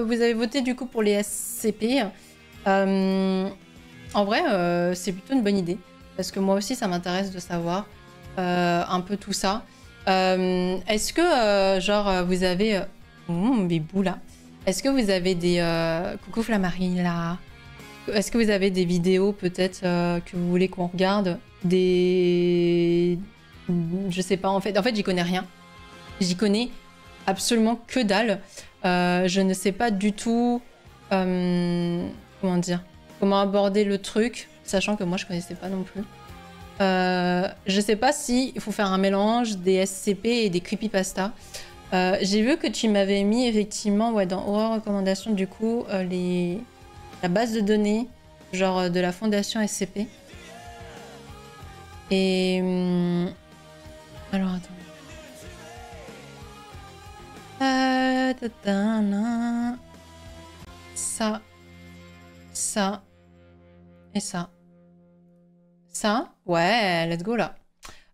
Vous avez voté du coup pour les SCP. En vrai, c'est plutôt une bonne idée. Parce que moi aussi, ça m'intéresse de savoir un peu tout ça. Est-ce que, genre, vous avez... Bibou, là. Est-ce que vous avez des... Coucou Flammari, là. Est-ce que vous avez des vidéos, peut-être, que vous voulez qu'on regarde? Des... Je sais pas, en fait. En fait, j'y connais rien. J'y connais absolument que dalle. Je ne sais pas du tout... comment dire? Comment aborder le truc, sachant que moi, je connaissais pas non plus. Je sais pas si il faut faire un mélange des SCP et des creepypasta. J'ai vu que tu m'avais mis effectivement, ouais, dans Horror Recommandations, du coup, la base de données, genre de la fondation SCP. Et... alors, attends. Ça. Ça. Et ça. Ça? Ouais, let's go là.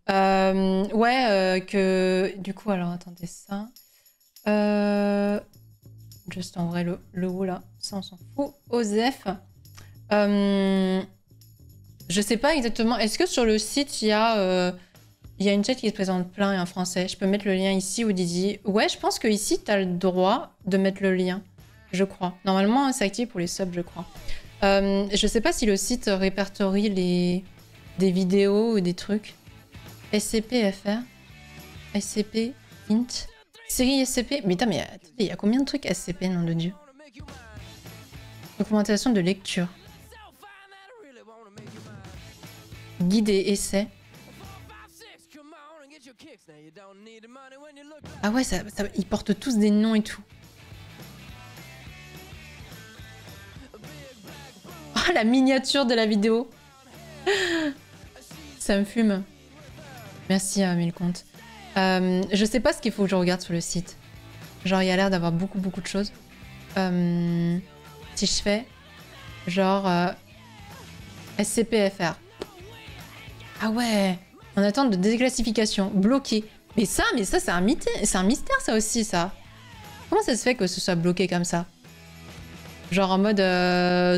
Ouais, que... Du coup, alors, attendez, ça. Juste en vrai, le haut là, ça on s'en fout. Osef. Je sais pas exactement. Est-ce que sur le site, il y a une chat qui se présente plein et en français? Je peux mettre le lien ici ou Didi? Ouais, je pense que ici, t'as le droit de mettre le lien. Je crois. Normalement, c'est activé pour les subs, je crois. Je sais pas si le site répertorie des vidéos ou des trucs. SCP-FR, SCP, int, série SCP. Mais attendez, il y a combien de trucs SCP, nom de Dieu? Documentation de lecture. Guide et essai. Ah ouais, ils portent tous des noms et tout. Oh, la miniature de la vidéo. Ça me fume. Merci, Milcompte. Je sais pas ce qu'il faut que je regarde sur le site. Genre, il y a l'air d'avoir beaucoup de choses. Si je fais, genre, SCPFR. Ah ouais, en attente de déclassification, bloqué. Mais ça, c'est un mystère, ça aussi, ça. Comment ça se fait que ce soit bloqué comme ça? Genre en mode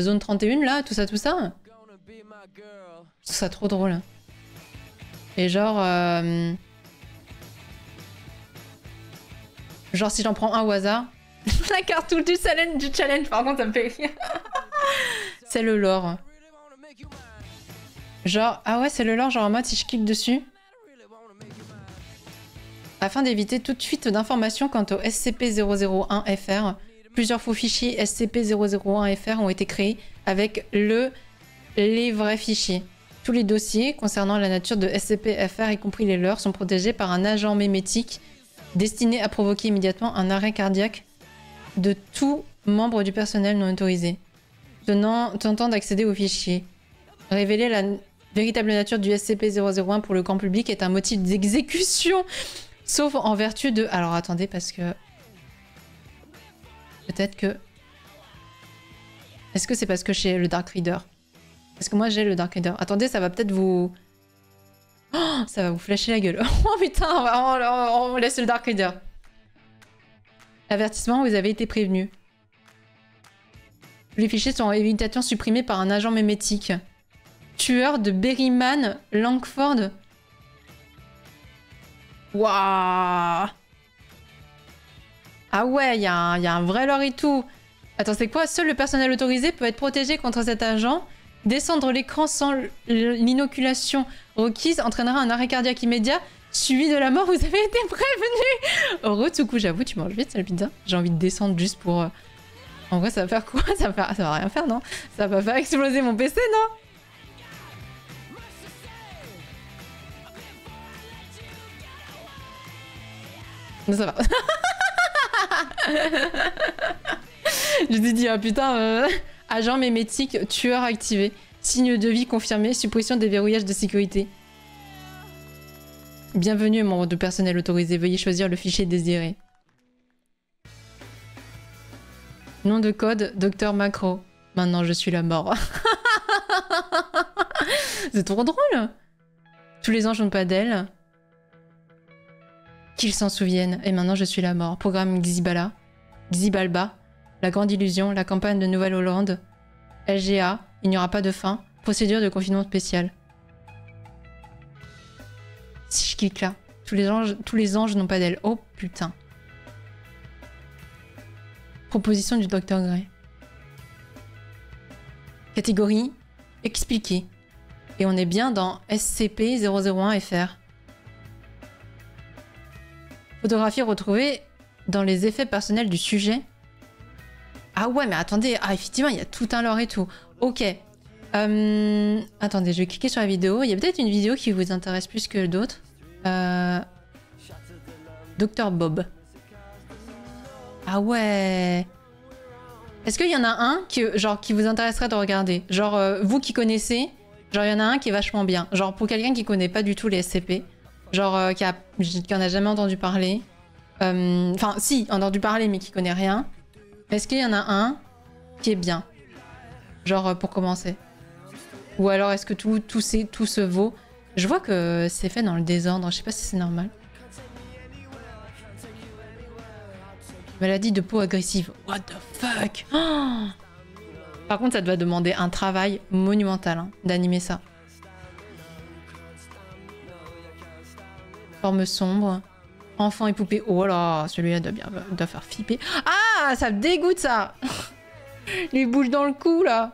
zone 31, là, tout ça. Je trouve ça trop drôle. Et genre... genre si j'en prends un au hasard... La cartouche du challenge, par contre, ça me fait rire. C'est le lore. Genre... Ah ouais, c'est le lore, genre en mode si je clique dessus... Afin d'éviter toute fuite d'informations quant au SCP-001-FR, plusieurs faux fichiers SCP-001-FR ont été créés avec les vrais fichiers. Tous les dossiers concernant la nature de SCP-FR, y compris les leurs, sont protégés par un agent mémétique destiné à provoquer immédiatement un arrêt cardiaque de tout membre du personnel non autorisé tentant d'accéder aux fichiers. Révéler la véritable nature du SCP-001 pour le grand public est un motif d'exécution, sauf en vertu de... Alors attendez, parce que... Peut-être que... Est-ce que c'est parce que j'ai le Dark Reader? Parce que moi j'ai le Dark Reader. Attendez, ça va peut-être vous... Oh, ça va vous flasher la gueule. Oh putain, on laisse le Dark Reader. Avertissement, vous avez été prévenu. Les fichiers sont immédiatement supprimés par un agent mémétique. Tueur de Berryman Langford. Waouh. Ah ouais, il y a un vrai lore et tout. Attends, c'est quoi? Seul le personnel autorisé peut être protégé contre cet agent. Descendre l'écran sans l'inoculation requise entraînera un arrêt cardiaque immédiat, suivi de la mort. Vous avez été prévenu. Retsuku, j'avoue, tu manges vite, ça pizza. J'ai envie de descendre juste pour... En vrai, ça va faire quoi? Ça va rien faire, non? Ça va pas faire exploser mon PC, non? Non, ça va. Je t'ai dit, ah putain, agent mémétique, tueur activé. Signe de vie confirmé, suppression des verrouillages de sécurité. Bienvenue, membre de personnel autorisé. Veuillez choisir le fichier désiré. Nom de code, Docteur Macro. Maintenant, je suis la mort. C'est trop drôle. Tous les anges n'ont pas d'aile. Qu'ils s'en souviennent. Et maintenant, je suis la mort. Programme Xibalba. La Grande Illusion, la campagne de Nouvelle-Hollande, LGA, il n'y aura pas de fin, procédure de confinement spécial. Si je clique là, tous les anges n'ont pas d'aile. Oh putain. Proposition du Dr Gray. Catégorie expliquée. Et on est bien dans SCP-001-FR. Photographie retrouvée dans les effets personnels du sujet. Ah ouais, mais attendez. Ah, effectivement, il y a tout un lore et tout. Ok. Attendez, je vais cliquer sur la vidéo. Il y a peut-être une vidéo qui vous intéresse plus que d'autres. Dr Bob. Ah ouais. Est-ce qu'il y en a un qui vous intéresserait de regarder? Genre, vous qui connaissez, genre, il y en a un qui est vachement bien. Genre, pour quelqu'un qui connaît pas du tout les SCP. Genre, qui en a jamais entendu parler. Enfin, si, entendu parler, mais qui connaît rien. Est-ce qu'il y en a un qui est bien? Genre, pour commencer. Ou alors, est-ce que tout se vaut? Je vois que c'est fait dans le désordre. Je sais pas si c'est normal. Maladie de peau agressive. What the fuck? Oh, par contre, ça doit demander un travail monumental hein, d'animer ça. Forme sombre. Enfant et poupée. Oh là, celui-là doit faire flipper. Ah, ça me dégoûte ça. Les boules dans le cou là.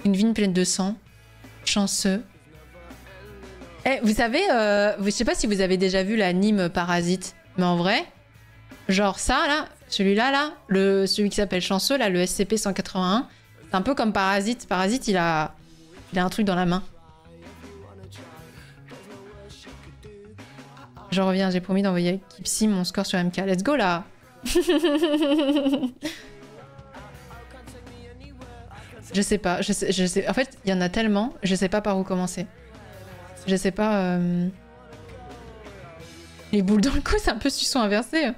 Une vigne pleine de sang. Chanceux. Eh, vous savez, je sais pas si vous avez déjà vu l'anime Parasite, mais en vrai, genre ça là, celui-là là, celui qui s'appelle Chanceux là, le SCP-181, c'est un peu comme Parasite. Parasite, il a un truc dans la main. Je reviens, j'ai promis d'envoyer à Kipsy mon score sur MK. Let's go là. Je sais pas, je sais. En fait, il y en a tellement, je sais pas par où commencer. Je sais pas. Les boules dans le cou, c'est un peu suçon inversé.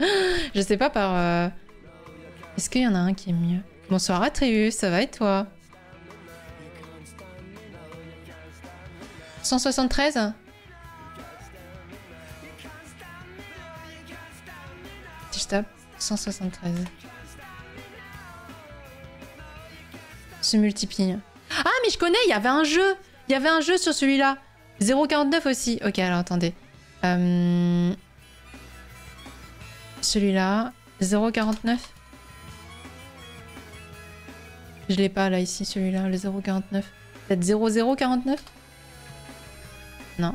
Je sais pas par. Est-ce qu'il y en a un qui est mieux? Bonsoir Atreus, ça va et toi? 173? Si je tape 173. Se multiplie. Ah, mais je connais, il y avait un jeu. Il y avait un jeu sur celui-là. 049 aussi. Ok, alors attendez. Celui-là. 049. Je l'ai pas là, ici, celui-là, le 049. Peut-être 0049? Non.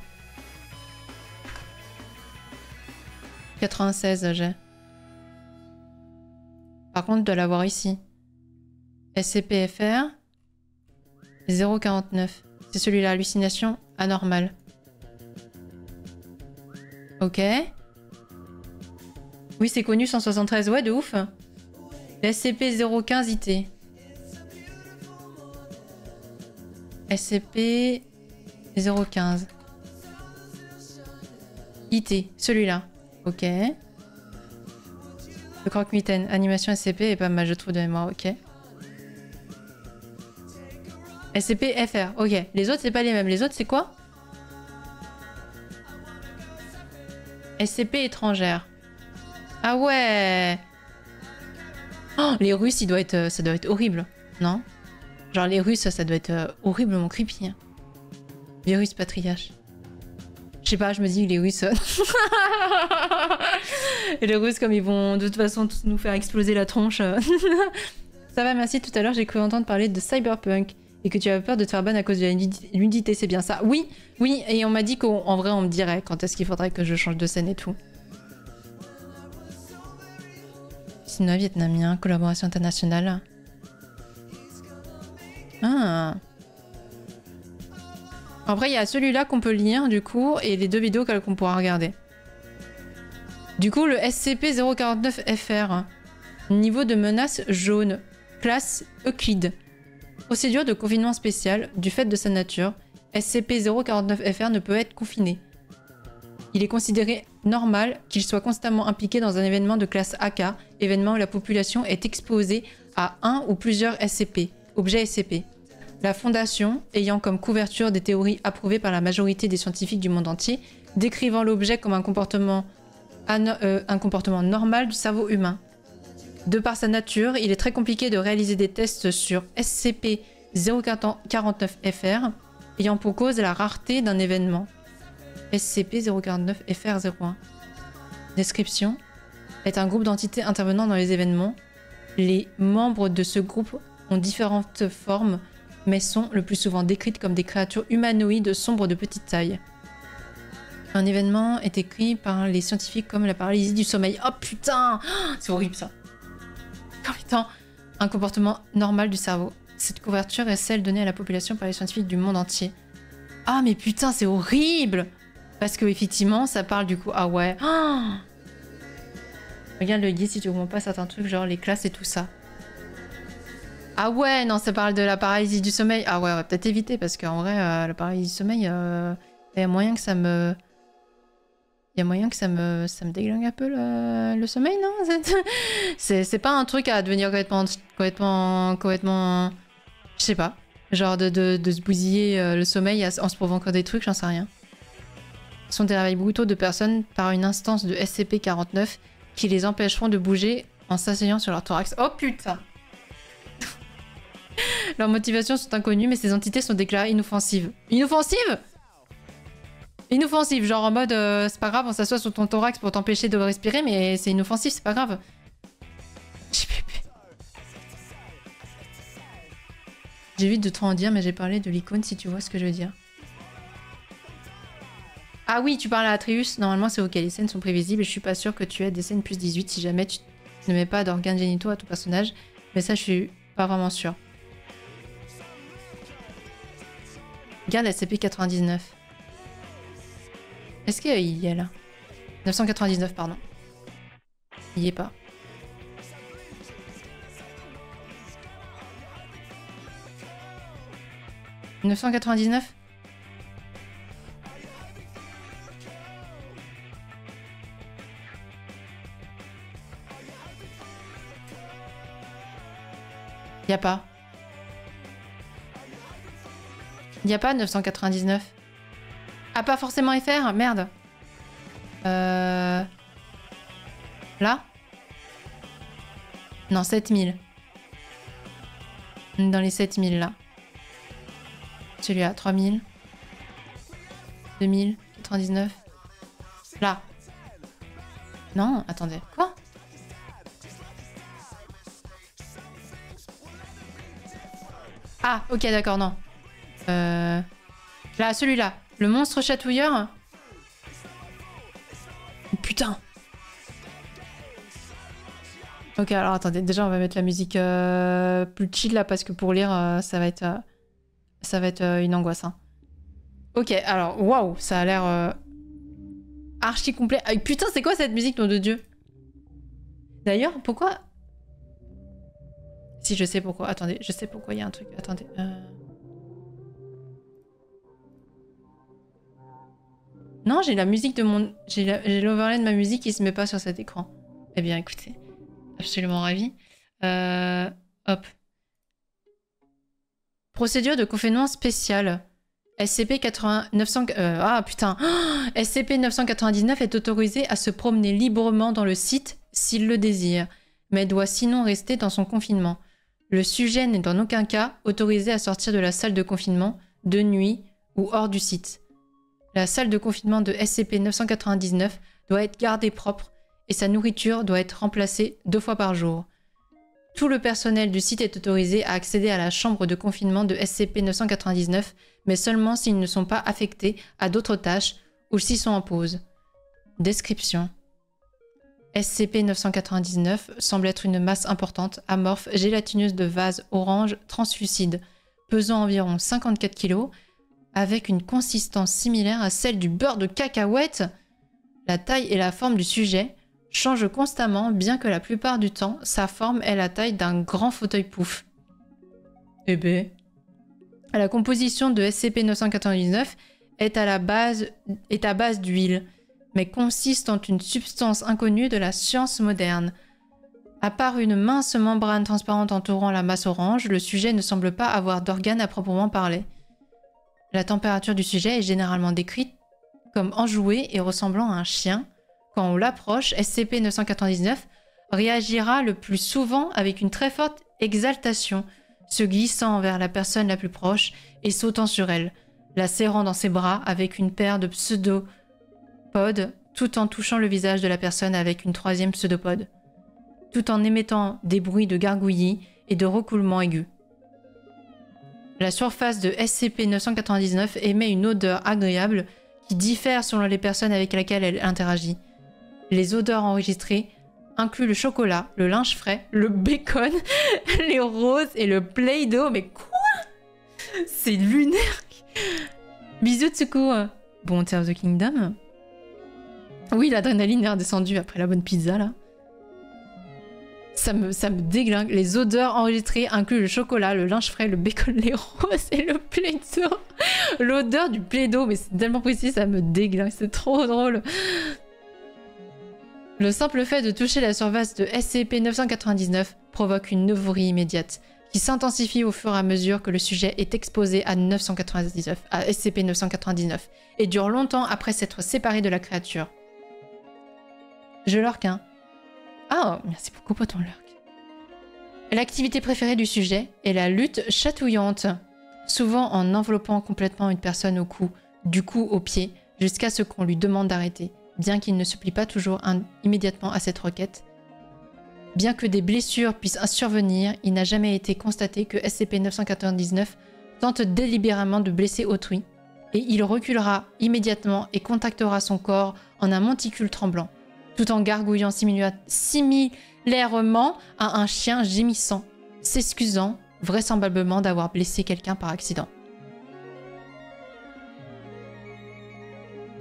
96, j'ai. Par contre, je dois l'avoir ici. SCP-FR 049. C'est celui-là, hallucination anormale. Ok. Oui, c'est connu, 173. Ouais, de ouf. SCP-015-IT. SCP-015. IT, celui-là. Ok. Le croque-mitaine. Animation SCP est pas mal, je trouve, de mémoire. Ok. SCP-FR. Ok. Les autres, c'est pas les mêmes. Les autres, c'est quoi? SCP étrangère. Ah ouais. Oh, les Russes, ça doit être horrible. Non? Genre les Russes, ça doit être horriblement creepy. Hein. Virus patriarche. Je sais pas, je me dis les Russes... Et les Russes, comme ils vont de toute façon tous nous faire exploser la tronche. Ça va, merci. Tout à l'heure, j'ai cru entendre parler de Cyberpunk. Et que tu avais peur de te faire ban à cause de la nudité, c'est bien ça? Oui, oui, et on m'a dit qu'en vrai, on me dirait quand est-ce qu'il faudrait que je change de scène et tout. Chinois, vietnamien, collaboration internationale. Ah. Après, il y a celui-là qu'on peut lire, du coup, et les deux vidéos qu'on pourra regarder. Du coup, le SCP-049-FR. Niveau de menace jaune. Classe Euclide. Procédure de confinement spécial. Du fait de sa nature, SCP-049-FR ne peut être confiné. Il est considéré normal qu'il soit constamment impliqué dans un événement de classe AK, événement où la population est exposée à un ou plusieurs SCP, objets SCP. La Fondation, ayant comme couverture des théories approuvées par la majorité des scientifiques du monde entier, décrivant l'objet comme un comportement normal du cerveau humain. De par sa nature, il est très compliqué de réaliser des tests sur SCP-049-FR, ayant pour cause la rareté d'un événement. SCP-049-FR01. Description. Est un groupe d'entités intervenant dans les événements. Les membres de ce groupe ont différentes formes, mais sont le plus souvent décrites comme des créatures humanoïdes sombres de petite taille. Un événement est écrit par les scientifiques comme la paralysie du sommeil. Oh putain, c'est horrible ça. Comme étant un comportement normal du cerveau. Cette couverture est celle donnée à la population par les scientifiques du monde entier. Ah mais putain, c'est horrible. Parce que effectivement, ça parle du coup... Ah ouais. Oh, regarde le guide si tu comprends pas certains trucs, genre les classes et tout ça. Ah ouais, non, ça parle de la paralysie du sommeil. Ah ouais, on va peut-être éviter parce qu'en vrai, la paralysie du sommeil, il y a moyen que ça me... Il y a moyen que ça me déglingue un peu le sommeil, non? C'est pas un truc à devenir complètement... Je sais pas. Genre de se bousiller le sommeil en se provoquant des trucs, j'en sais rien. Ce sont des réveils brutaux de personnes par une instance de SCP-49 qui les empêcheront de bouger en s'asseyant sur leur thorax. Oh putain! Leurs motivations sont inconnues, mais ces entités sont déclarées inoffensives. Inoffensives? Inoffensive, genre en mode c'est pas grave, on s'assoit sur ton thorax pour t'empêcher de respirer, mais c'est inoffensif, c'est pas grave. J'évite de trop en dire, mais j'ai parlé de l'icône si tu vois ce que je veux dire. Ah oui, tu parles à Atreus, normalement c'est ok, les scènes sont prévisibles et je suis pas sûre que tu aies des scènes plus 18 si jamais tu ne mets pas d'organes génitaux à ton personnage, mais ça je suis pas vraiment sûre. Regarde SCP-99. Est-ce qu'il y est là? 999, pardon. Il y est pas. « 999 » Y a pas. Y a pas 999. Ah, pas forcément FR? Merde. Là? Non, 7000. Dans les 7000, là. Celui-là, 3000. 2000. 99. Là. Non, attendez. Quoi? Ah, ok, d'accord, non. Là, celui-là. Le monstre chatouilleur. Oh, putain. Ok, alors attendez. Déjà, on va mettre la musique plus chill, là, parce que pour lire, ça va être une angoisse. Hein. Ok, alors, waouh, ça a l'air archi complet. Ah, putain, c'est quoi cette musique, nom de Dieu? D'ailleurs, pourquoi... Si, je sais pourquoi. Attendez, je sais pourquoi il y a un truc. Attendez. Non, j'ai la musique de mon... J'ai l'overlay de ma musique qui se met pas sur cet écran. Eh bien, écoutez. Absolument ravi. Hop. Procédure de confinement spéciale. SCP-900... ah, putain. Oh, SCP-999 est autorisé à se promener librement dans le site s'il le désire, mais doit sinon rester dans son confinement. Le sujet n'est en aucun cas autorisé à sortir de la salle de confinement, de nuit ou hors du site. La salle de confinement de SCP-999 doit être gardée propre et sa nourriture doit être remplacée 2 fois par jour. Tout le personnel du site est autorisé à accéder à la chambre de confinement de SCP-999, mais seulement s'ils ne sont pas affectés à d'autres tâches ou s'ils sont en pause. Description. SCP-999 semble être une masse importante, amorphe, gélatineuse de vase orange translucide, pesant environ 54 kg, avec une consistance similaire à celle du beurre de cacahuète. La taille et la forme du sujet changent constamment, bien que la plupart du temps, sa forme est la taille d'un grand fauteuil pouf. Eh ben... La composition de SCP-999 est à base d'huile, mais consiste en une substance inconnue de la science moderne. À part une mince membrane transparente entourant la masse orange, le sujet ne semble pas avoir d'organes à proprement parler. La température du sujet est généralement décrite comme enjouée et ressemblant à un chien. Quand on l'approche, SCP-999 réagira le plus souvent avec une très forte exaltation, se glissant vers la personne la plus proche et sautant sur elle, la serrant dans ses bras avec une paire de pseudopodes, tout en touchant le visage de la personne avec une troisième pseudopode, tout en émettant des bruits de gargouillis et de recoulements aigus. La surface de SCP-999 émet une odeur agréable qui diffère selon les personnes avec lesquelles elle interagit. Les odeurs enregistrées incluent le chocolat, le linge frais, le bacon, les roses et le Play-Doh. Mais quoi? C'est lunaire. Bisous Tsuko. Bon, Tears of the Kingdom. Oui, l'adrénaline est redescendue après la bonne pizza, là. Ça me déglingue. Les odeurs enregistrées incluent le chocolat, le linge frais, le bacon, les roses et le Play-Doh. L'odeur du Play-Doh, mais c'est tellement précis, ça me déglingue. C'est trop drôle. Le simple fait de toucher la surface de SCP-999 provoque une euphorie immédiate, qui s'intensifie au fur et à mesure que le sujet est exposé à SCP-999, et dure longtemps après s'être séparé de la créature. Je lurk, hein. Ah, merci beaucoup pour ton lurk. L'activité préférée du sujet est la lutte chatouillante, souvent en enveloppant complètement une personne au cou, du cou aux pieds, jusqu'à ce qu'on lui demande d'arrêter, bien qu'il ne se plie pas toujours immédiatement à cette requête. Bien que des blessures puissent survenir, il n'a jamais été constaté que SCP-999 tente délibérément de blesser autrui, et il reculera immédiatement et contactera son corps en un monticule tremblant, tout en gargouillant similairement à un chien gémissant, s'excusant vraisemblablement d'avoir blessé quelqu'un par accident.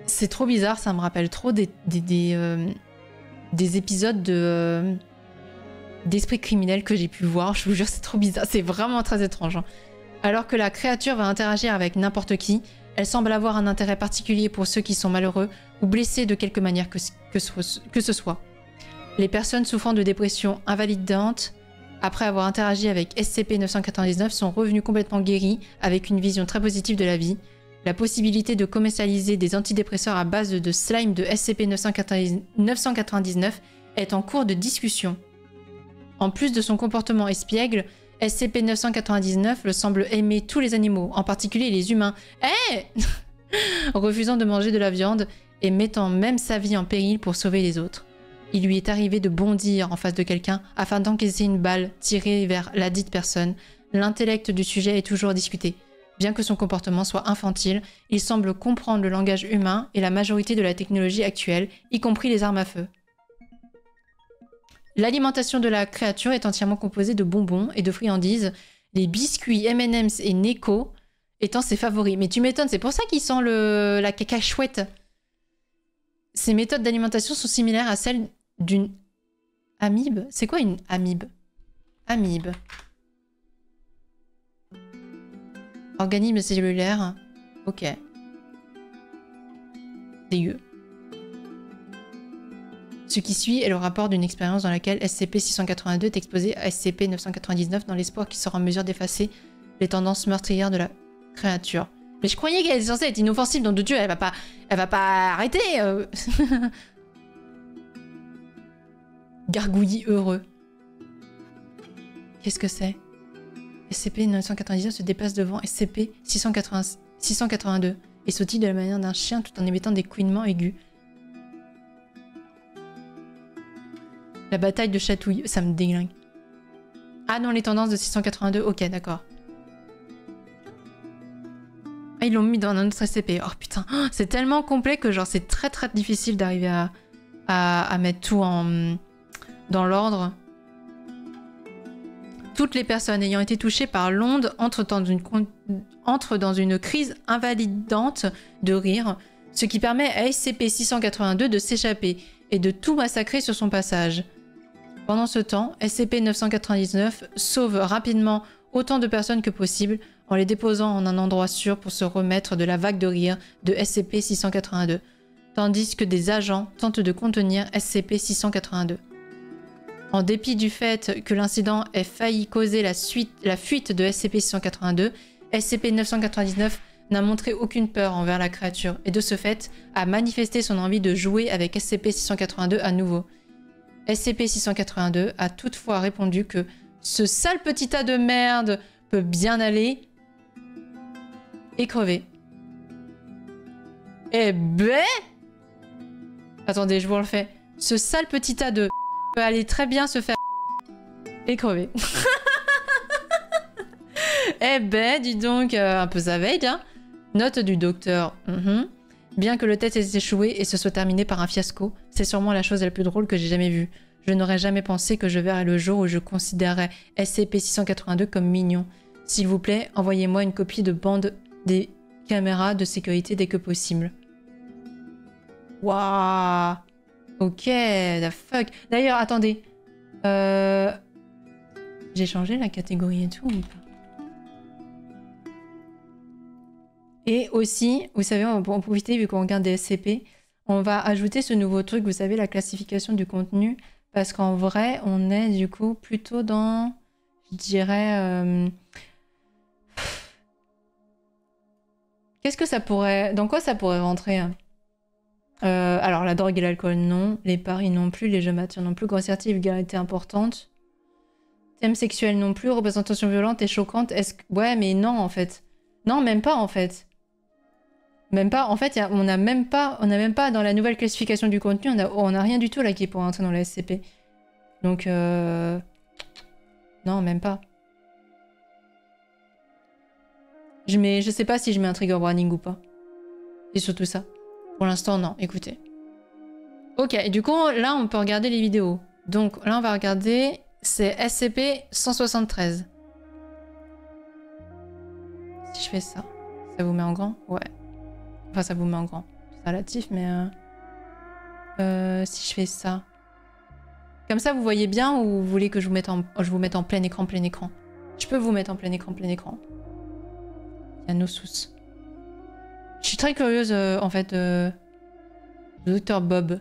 C'est trop bizarre, ça me rappelle trop des épisodes d'Esprit criminel que j'ai pu voir. Je vous jure, c'est trop bizarre, c'est vraiment très étrange. Hein. Alors que la créature va interagir avec n'importe qui, elle semble avoir un intérêt particulier pour ceux qui sont malheureux ou blessés de quelque manière que ce soit. Les personnes souffrant de dépression invalidante, après avoir interagi avec SCP-999, sont revenues complètement guéries avec une vision très positive de la vie. La possibilité de commercialiser des antidépresseurs à base de slime de SCP-999 est en cours de discussion. En plus de son comportement espiègle, SCP-999 le semble aimer tous les animaux, en particulier les humains. Refusant de manger de la viande et mettant même sa vie en péril pour sauver les autres. Il lui est arrivé de bondir en face de quelqu'un afin d'encaisser une balle tirée vers la dite personne. L'intellect du sujet est toujours discuté. Bien que son comportement soit infantile, il semble comprendre le langage humain et la majorité de la technologie actuelle, y compris les armes à feu. L'alimentation de la créature est entièrement composée de bonbons et de friandises, les biscuits M&M's et Neko étant ses favoris. Mais tu m'étonnes, c'est pour ça qu'il sent la caca chouette. Ces méthodes d'alimentation sont similaires à celles d'une amibe. C'est quoi une amibe? Amibe. Organisme cellulaire. Ok. Dégueu. Ce qui suit est le rapport d'une expérience dans laquelle SCP-682 est exposé à SCP-999 dans l'espoir qu'il sera en mesure d'effacer les tendances meurtrières de la créature. Mais je croyais qu'elle était censée être inoffensive, donc de Dieu, elle va pas arrêter. Gargouillis heureux. Qu'est-ce que c'est? SCP-999 se déplace devant SCP-682 et sautille de la manière d'un chien tout en émettant des couinements aigus. La bataille de chatouille, ça me déglingue. Ah non, les tendances de 682, ok, d'accord. Ah, ils l'ont mis dans un autre SCP. Oh putain, c'est tellement complet que genre c'est très très difficile d'arriver à mettre tout dans l'ordre. Toutes les personnes ayant été touchées par l'onde entrent dans une crise invalidante de rire, ce qui permet à SCP-682 de s'échapper et de tout massacrer sur son passage. Pendant ce temps, SCP-999 sauve rapidement autant de personnes que possible en les déposant en un endroit sûr pour se remettre de la vague de rire de SCP-682, tandis que des agents tentent de contenir SCP-682. En dépit du fait que l'incident ait failli causer la fuite de SCP-682, SCP-999 n'a montré aucune peur envers la créature et de ce fait a manifesté son envie de jouer avec SCP-682 à nouveau. SCP-682 a toutefois répondu que ce sale petit tas de merde peut bien aller et crever. Eh ben... Attendez, je vous le fais. Ce sale petit tas de peut aller très bien se faire et crever. Eh ben, dis donc, un peu savage, hein. Note du docteur. Bien que le test ait échoué et se soit terminé par un fiasco, c'est sûrement la chose la plus drôle que j'ai jamais vue. Je n'aurais jamais pensé que je verrais le jour où je considérerais SCP-682 comme mignon. S'il vous plaît, envoyez-moi une copie de bande des caméras de sécurité dès que possible. Waouh. Ok, the fuck. D'ailleurs, attendez. J'ai changé la catégorie et tout ou pas? Et aussi, vous savez, on peut en profiter vu qu'on regarde des SCP. On va ajouter ce nouveau truc, vous savez, la classification du contenu. Parce qu'en vrai, on est du coup plutôt dans, je dirais... Qu'est-ce que ça pourrait... Dans quoi ça pourrait rentrer hein alors, la drogue et l'alcool, non. Les paris, non plus. Les jeux matures, non plus. Grossièreté et vulgarité importante. Thème sexuel, non plus. Représentation violente et choquante. Est-ce que... Ouais, mais non, en fait. Non, même pas, en fait. Même pas. En fait, on n'a même pas dans la nouvelle classification du contenu, on a rien du tout là qui pourrait entrer dans la SCP. Donc, non, même pas. Je sais pas si je mets un trigger warning ou pas. C'est surtout ça. Pour l'instant, non. Écoutez. Ok, et du coup, là, on peut regarder les vidéos. Donc, là, on va regarder... C'est SCP-173. Si je fais ça, ça vous met en grand? Ouais. Enfin, ça vous met en grand. C'est relatif, mais... si je fais ça... Comme ça, vous voyez bien ou vous voulez que je vous mette en plein écran, plein écran? Je peux vous mettre en plein écran, plein écran. Il y a nos sous. Je suis très curieuse, en fait, de Dr. Bob.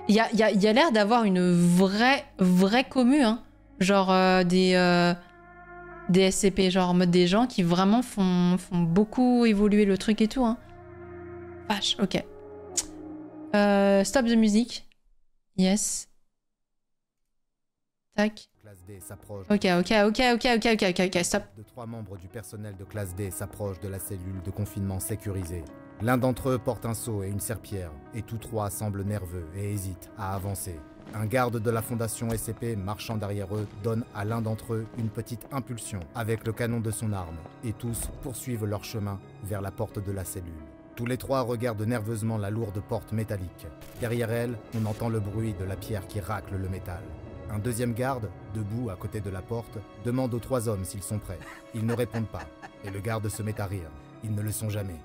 Il y a l'air d'avoir une vraie commu, hein. Genre des SCP, genre en mode des gens qui vraiment font beaucoup évoluer le truc et tout, hein. Vache, ok. Stop the musique. Yes. Tac. Ok, stop. De 3 membres du personnel de classe D s'approchent de la cellule de confinement sécurisée. L'un d'entre eux porte un seau et une serpillière, et tous 3 semblent nerveux et hésitent à avancer. Un garde de la fondation SCP marchant derrière eux donne à l'un d'entre eux une petite impulsion avec le canon de son arme, et tous poursuivent leur chemin vers la porte de la cellule. Tous les 3 regardent nerveusement la lourde porte métallique. Derrière elle, on entend le bruit de la pierre qui racle le métal. Un deuxième garde, debout à côté de la porte, demande aux 3 hommes s'ils sont prêts. Ils ne répondent pas, et le garde se met à rire. Ils ne le sont jamais.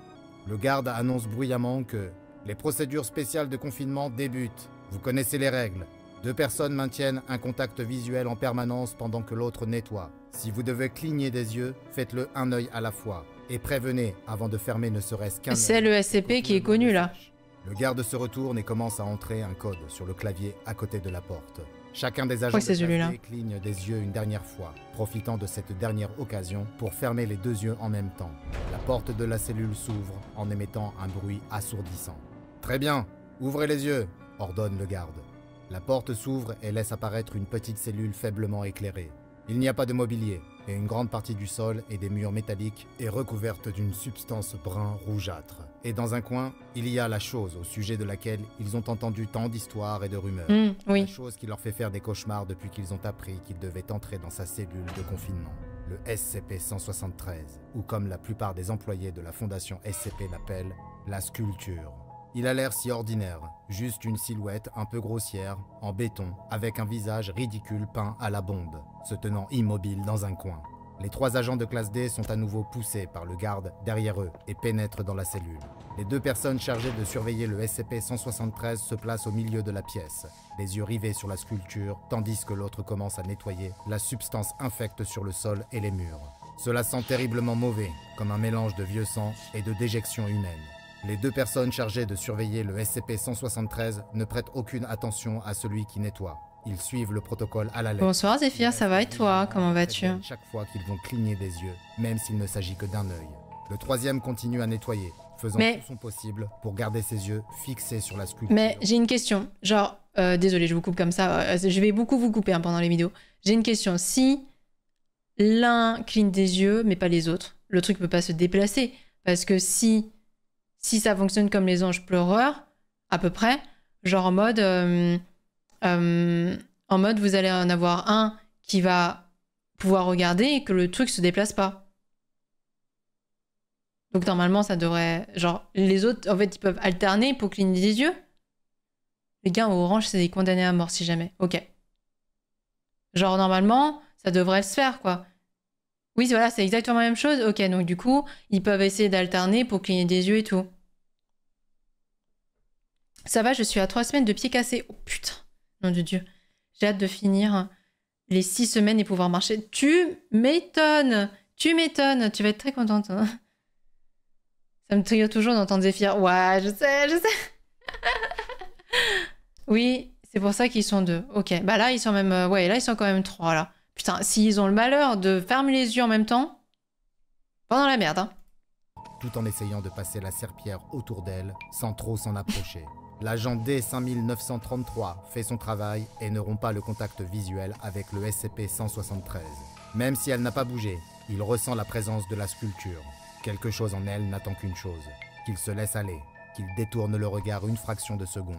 Le garde annonce bruyamment que les procédures spéciales de confinement débutent. Vous connaissez les règles. 2 personnes maintiennent un contact visuel en permanence pendant que l'autre nettoie. Si vous devez cligner des yeux, faites-le un œil à la fois. Et prévenez avant de fermer ne serait-ce qu'un œil. C'est le SCP qui est connu là. Le garde se retourne et commence à entrer un code sur le clavier à côté de la porte. Chacun des agents de classe D cligne des yeux une dernière fois, profitant de cette dernière occasion pour fermer les 2 yeux en même temps. La porte de la cellule s'ouvre en émettant un bruit assourdissant. « Très bien, ouvrez les yeux !» ordonne le garde. La porte s'ouvre et laisse apparaître une petite cellule faiblement éclairée. Il n'y a pas de mobilier, et une grande partie du sol et des murs métalliques est recouverte d'une substance brun rougeâtre. Et dans un coin, il y a la chose au sujet de laquelle ils ont entendu tant d'histoires et de rumeurs. Oui. La chose qui leur fait faire des cauchemars depuis qu'ils ont appris qu'ils devaient entrer dans sa cellule de confinement. Le SCP-173, ou comme la plupart des employés de la fondation SCP l'appellent, la sculpture. Il a l'air si ordinaire, juste une silhouette un peu grossière, en béton, avec un visage ridicule peint à la bombe, se tenant immobile dans un coin. Les 3 agents de classe D sont à nouveau poussés par le garde derrière eux et pénètrent dans la cellule. Les 2 personnes chargées de surveiller le SCP-173 se placent au milieu de la pièce, les yeux rivés sur la sculpture, tandis que l'autre commence à nettoyer la substance infecte sur le sol et les murs. Cela sent terriblement mauvais, comme un mélange de vieux sang et de déjection humaine. Les 2 personnes chargées de surveiller le SCP-173 ne prêtent aucune attention à celui qui nettoie. Ils suivent le protocole à la lettre. Bonsoir Zéphyr, ça va et toi? Comment vas-tu? Chaque fois qu'ils vont cligner des yeux, même s'il ne s'agit que d'un œil. Le 3e continue à nettoyer, faisant Mais- tout son possible pour garder ses yeux fixés sur la sculpture. Mais j'ai une question. Genre, désolé, je vous coupe comme ça. Je vais beaucoup vous couper hein, pendant les vidéos. J'ai une question. Si l'un cligne des yeux, mais pas les autres, le truc peut pas se déplacer. Parce que si ça fonctionne comme les anges pleureurs, à peu près, genre en mode, vous allez en avoir un qui va pouvoir regarder et que le truc se déplace pas. Donc normalement, ça devrait... Genre, les autres, en fait, ils peuvent alterner pour cligner des yeux. Les gars en orange, c'est des condamnés à mort si jamais. Ok. Genre, normalement, ça devrait se faire, quoi. Oui, voilà, c'est exactement la même chose. Ok, donc du coup, ils peuvent essayer d'alterner pour cligner des yeux et tout. Ça va, je suis à 3 semaines de pieds cassés. Oh putain, nom de Dieu. J'ai hâte de finir les 6 semaines et pouvoir marcher. Tu m'étonnes. Tu m'étonnes. Tu vas être très contente. Hein. Ça me trio toujours d'entendre Zéphyr. Ouais, je sais. Oui, c'est pour ça qu'ils sont 2. Ok, bah là, ils sont même... ouais, là, ils sont quand même 3, là. Putain, s'ils ont le malheur de fermer les yeux en même temps, pas dans la merde, hein. Tout en essayant de passer la serpillière autour d'elle, sans trop s'en approcher. L'agent D5933 fait son travail et ne rompt pas le contact visuel avec le SCP-173. Même si elle n'a pas bougé, il ressent la présence de la sculpture. Quelque chose en elle n'attend qu'une chose, qu'il se laisse aller, qu'il détourne le regard une fraction de seconde.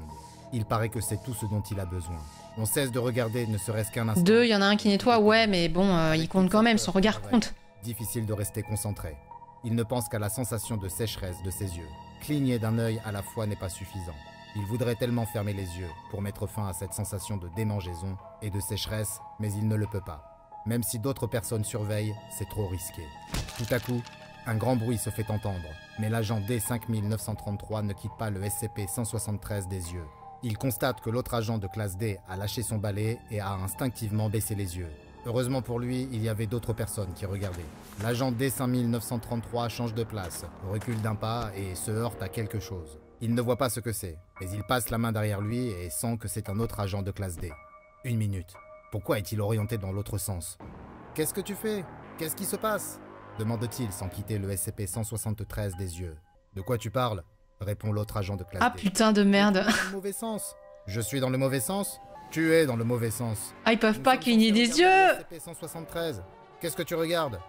Il paraît que c'est tout ce dont il a besoin. On cesse de regarder ne serait-ce qu'un instant. 2, il y en a un qui nettoie, ouais, mais bon, il compte quand même, son regard compte. Difficile de rester concentré. Il ne pense qu'à la sensation de sécheresse de ses yeux. Cligner d'un œil à la fois n'est pas suffisant. Il voudrait tellement fermer les yeux pour mettre fin à cette sensation de démangeaison et de sécheresse, mais il ne le peut pas. Même si d'autres personnes surveillent, c'est trop risqué. Tout à coup, un grand bruit se fait entendre, mais l'agent D5933 ne quitte pas le SCP-173 des yeux. Il constate que l'autre agent de classe D a lâché son balai et a instinctivement baissé les yeux. Heureusement pour lui, il y avait d'autres personnes qui regardaient. L'agent D5933 change de place, recule d'un pas et se heurte à quelque chose. Il ne voit pas ce que c'est, mais il passe la main derrière lui et sent que c'est un autre agent de classe D. 1 minute. Pourquoi est-il orienté dans l'autre sens? Qu'est-ce que tu fais? Qu'est-ce qui se passe? Demande-t-il sans quitter le SCP-173 des yeux. De quoi tu parles? Répond l'autre agent de classe Ah D. putain de merde. Dans le mauvais sens. Je suis dans le mauvais sens? Tu es dans le mauvais sens. Ah, ils peuvent Nous pas sommes cligner censés des yeux. regarder le SCP-173. Qu'est-ce que tu regardes?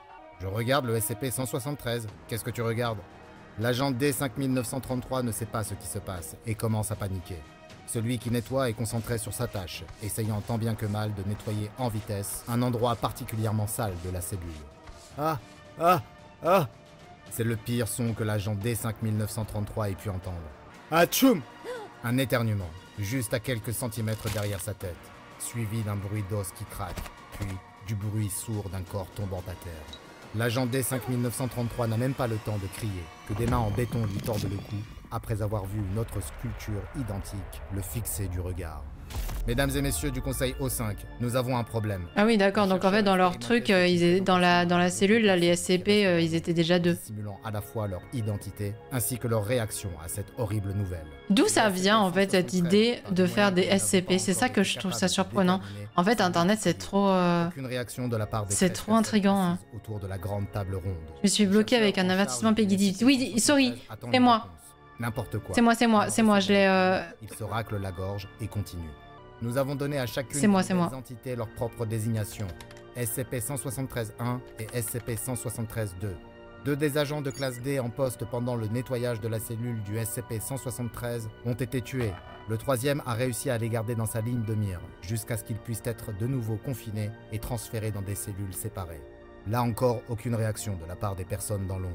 Je regarde le SCP-173. Qu'est-ce que tu regardes? L'agent D5933 ne sait pas ce qui se passe et commence à paniquer. Celui qui nettoie est concentré sur sa tâche, essayant tant bien que mal de nettoyer en vitesse un endroit particulièrement sale de la cellule. Ah! Ah! Ah! C'est le pire son que l'agent D5933 ait pu entendre. Atchoum! Un éternuement, juste à quelques centimètres derrière sa tête, suivi d'un bruit d'os qui craque, puis du bruit sourd d'un corps tombant à terre. L'agent D5933 n'a même pas le temps de crier, que des mains en béton lui tordent le cou, après avoir vu une autre sculpture identique le fixer du regard. Mesdames et messieurs du Conseil O5, nous avons un problème. Ah oui, d'accord. Donc en fait, dans leur truc, dans la cellule, là, les SCP, ils étaient déjà 2. Simulant à la fois leur identité ainsi que leur réaction à cette horrible nouvelle. D'où ça vient, en fait, cette idée de faire des SCP? C'est ça que je trouve ça surprenant. En fait, Internet, c'est trop... Aucune réaction de la part des c'est 13 trop intriguant, hein. personnes autour de la grande table ronde. Je me suis bloqué avec un avertissement Peggy 18. Oui, sorry, c'est moi. N'importe quoi. C'est moi, je l'ai... Il se racle la gorge et continue. Nous avons donné à chacune C'est moi. des entités leur propre désignation. SCP-173-1 et SCP-173-2. 2 des agents de classe D en poste pendant le nettoyage de la cellule du SCP-173 ont été tués. Le 3e a réussi à les garder dans sa ligne de mire, jusqu'à ce qu'ils puissent être de nouveau confinés et transférés dans des cellules séparées. Là encore, aucune réaction de la part des personnes dans l'ombre.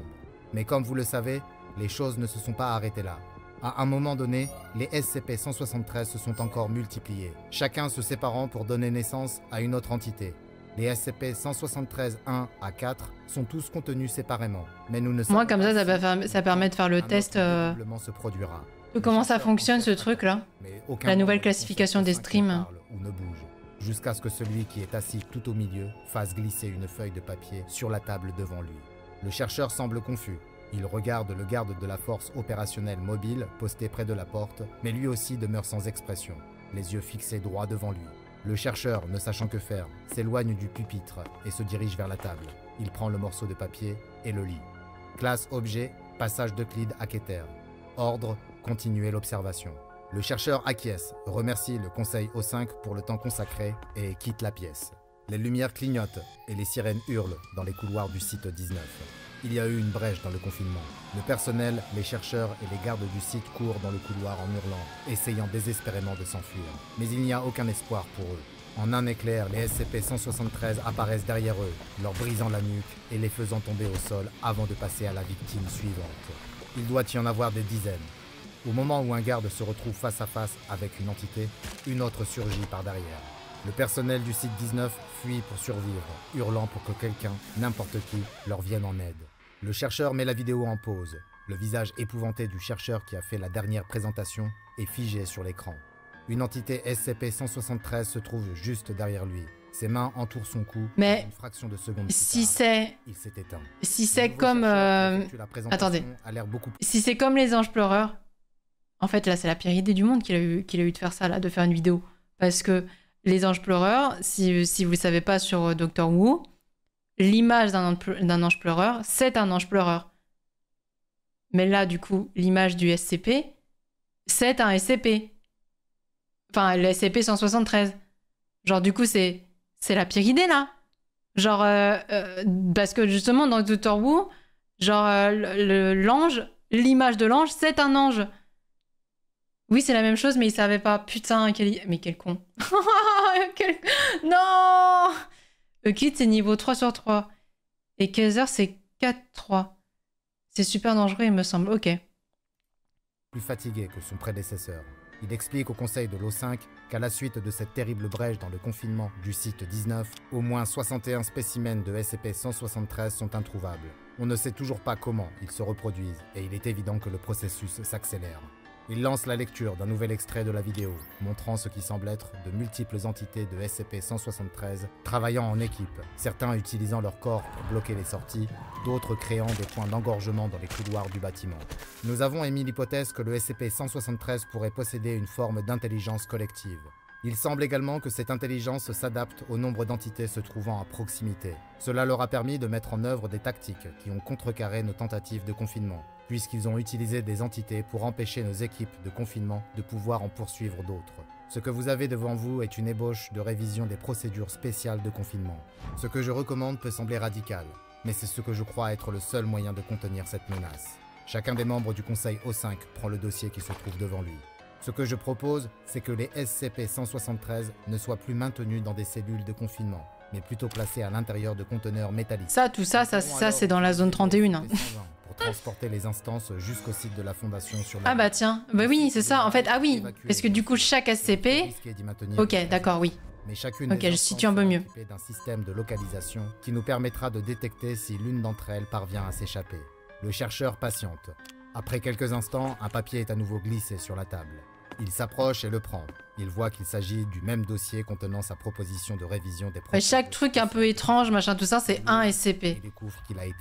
Mais comme vous le savez, les choses ne se sont pas arrêtées là. À un moment donné, les SCP-173 se sont encore multipliés, chacun se séparant pour donner naissance à une autre entité. Les SCP-173-1 à 4 sont tous contenus séparément, mais nous ne savons Moi, comme pas ça permet de faire le un test... autre dédoublement se produira. Comment ça fonctionne, ce truc-là? Mais aucun La nouvelle membre classification du des Conseil streams. ne parle ou ne bouge, jusqu'à ce que celui qui est assis tout au milieu fasse glisser une feuille de papier sur la table devant lui. Le chercheur semble confus. Il regarde le garde de la force opérationnelle mobile posté près de la porte, mais lui aussi demeure sans expression, les yeux fixés droit devant lui. Le chercheur, ne sachant que faire, s'éloigne du pupitre et se dirige vers la table. Il prend le morceau de papier et le lit. Classe objet Passage d'Euclide à Keter. Ordre, continuer l'observation. Le chercheur acquiesce, remercie le conseil O5 pour le temps consacré et quitte la pièce. Les lumières clignotent et les sirènes hurlent dans les couloirs du site 19. Il y a eu une brèche dans le confinement. Le personnel, les chercheurs et les gardes du site courent dans le couloir en hurlant, essayant désespérément de s'enfuir. Mais il n'y a aucun espoir pour eux. En un éclair, les SCP-173 apparaissent derrière eux, leur brisant la nuque et les faisant tomber au sol avant de passer à la victime suivante. Il doit y en avoir des dizaines. Au moment où un garde se retrouve face à face avec une entité, une autre surgit par derrière. Le personnel du site 19 fuit pour survivre, hurlant pour que quelqu'un, n'importe qui, leur vienne en aide. Le chercheur met la vidéo en pause. Le visage épouvanté du chercheur qui a fait la dernière présentation est figé sur l'écran. Une entité SCP-173 se trouve juste derrière lui. Ses mains entourent son cou. Mais une fraction de seconde plus si tard, c'est... il s'est éteint. Si c'est Le nouveau comme... chercheur qui effectue la présentation Attendez. a l'air beaucoup plus... Si c'est comme les anges pleureurs, en fait, là, c'est la pire idée du monde qu'il a eu de faire ça, là, de faire une vidéo. Parce que les anges pleureurs, si vous ne savez pas sur Doctor Who, l'image d'un ange pleureur, c'est un ange pleureur. Mais là, du coup, l'image du SCP, c'est un SCP. Enfin, le SCP-173. Genre, du coup, c'est la pire idée, là. Genre, parce que justement, dans Doctor Who, genre, l'ange, l'image de l'ange, c'est un ange. Oui, c'est la même chose, mais il savait pas. Putain, mais quel con. Non Euclide, c'est niveau 3 sur 3. Et Kaiser, c'est 4-3. C'est super dangereux, il me semble. Ok. plus fatigué que son prédécesseur. Il explique au conseil de l'O5 qu'à la suite de cette terrible brèche dans le confinement du site 19, au moins 61 spécimens de SCP-173 sont introuvables. On ne sait toujours pas comment ils se reproduisent et il est évident que le processus s'accélère. Il lance la lecture d'un nouvel extrait de la vidéo, montrant ce qui semble être de multiples entités de SCP-173 travaillant en équipe, certains utilisant leur corps pour bloquer les sorties, d'autres créant des points d'engorgement dans les couloirs du bâtiment. Nous avons émis l'hypothèse que le SCP-173 pourrait posséder une forme d'intelligence collective. Il semble également que cette intelligence s'adapte au nombre d'entités se trouvant à proximité. Cela leur a permis de mettre en œuvre des tactiques qui ont contrecarré nos tentatives de confinement, puisqu'ils ont utilisé des entités pour empêcher nos équipes de confinement de pouvoir en poursuivre d'autres. Ce que vous avez devant vous est une ébauche de révision des procédures spéciales de confinement. Ce que je recommande peut sembler radical, mais c'est ce que je crois être le seul moyen de contenir cette menace. Chacun des membres du Conseil O5 prend le dossier qui se trouve devant lui. Ce que je propose, c'est que les SCP-173 ne soient plus maintenus dans des cellules de confinement, mais plutôt placés à l'intérieur de conteneurs métalliques. Ça, tout ça, c'est dans la zone 31. Hein. Pour transporter les instances jusqu'au site de la Fondation sur la... Ah bah tiens, bah oui, c'est ça. En fait, ah oui, parce que du coup, chaque SCP... Ok, d'accord, oui. Mais chacune ok, je situe un peu mieux. D'un système de localisation qui nous permettra de détecter si l'une d'entre elles parvient à s'échapper. Le chercheur patiente. Après quelques instants, un papier est à nouveau glissé sur la table. Il s'approche et le prend. Il voit qu'il s'agit du même dossier contenant sa proposition de révision des procédures. Chaque truc un peu étrange, machin, tout ça, c'est un SCP.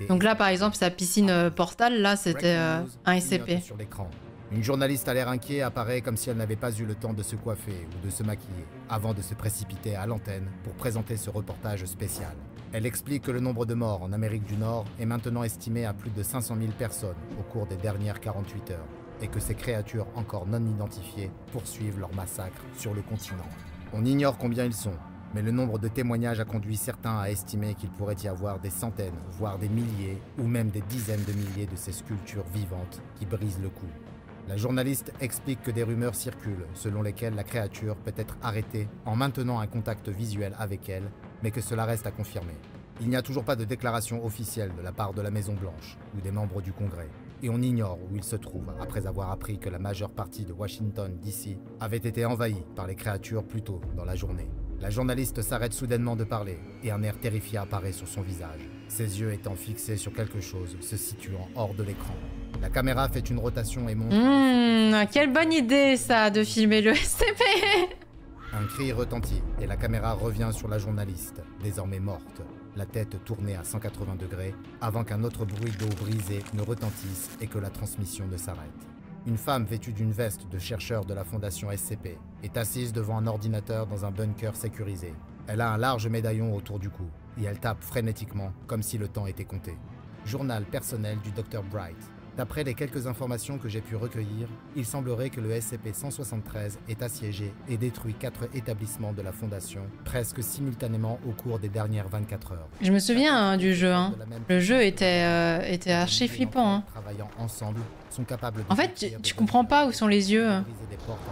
Donc là, par exemple, sa piscine portale, là, c'était un SCP. Sur l'écran. Une journaliste à l'air inquiet apparaît comme si elle n'avait pas eu le temps de se coiffer ou de se maquiller, avant de se précipiter à l'antenne pour présenter ce reportage spécial. Elle explique que le nombre de morts en Amérique du Nord est maintenant estimé à plus de 500 000 personnes au cours des dernières 48 heures, et que ces créatures encore non identifiées poursuivent leur massacre sur le continent. On ignore combien ils sont, mais le nombre de témoignages a conduit certains à estimer qu'il pourrait y avoir des centaines, voire des milliers, ou même des dizaines de milliers de ces sculptures vivantes qui brisent le cou. La journaliste explique que des rumeurs circulent selon lesquelles la créature peut être arrêtée en maintenant un contact visuel avec elle, mais que cela reste à confirmer. Il n'y a toujours pas de déclaration officielle de la part de la Maison Blanche ou des membres du Congrès, et on ignore où il se trouve après avoir appris que la majeure partie de Washington, D.C. avait été envahie par les créatures plus tôt dans la journée. La journaliste s'arrête soudainement de parler, et un air terrifié apparaît sur son visage, ses yeux étant fixés sur quelque chose se situant hors de l'écran. La caméra fait une rotation et montre... quelle bonne idée ça, de filmer le SCP. Un cri retentit, et la caméra revient sur la journaliste, désormais morte, la tête tournée à 180 degrés, avant qu'un autre bruit d'eau brisée ne retentisse et que la transmission ne s'arrête. Une femme vêtue d'une veste de chercheur de la Fondation SCP est assise devant un ordinateur dans un bunker sécurisé. Elle a un large médaillon autour du cou, et elle tape frénétiquement, comme si le temps était compté. Journal personnel du Dr Bright. D'après les quelques informations que j'ai pu recueillir, il semblerait que le SCP-173 ait assiégé et détruit 4 établissements de la Fondation, presque simultanément au cours des dernières 24 heures. Je me souviens du jeu, hein. Le jeu était archi flippant. Hein. Travaillant ensemble, sont capables de en fait, tu comprends pas où sont les yeux.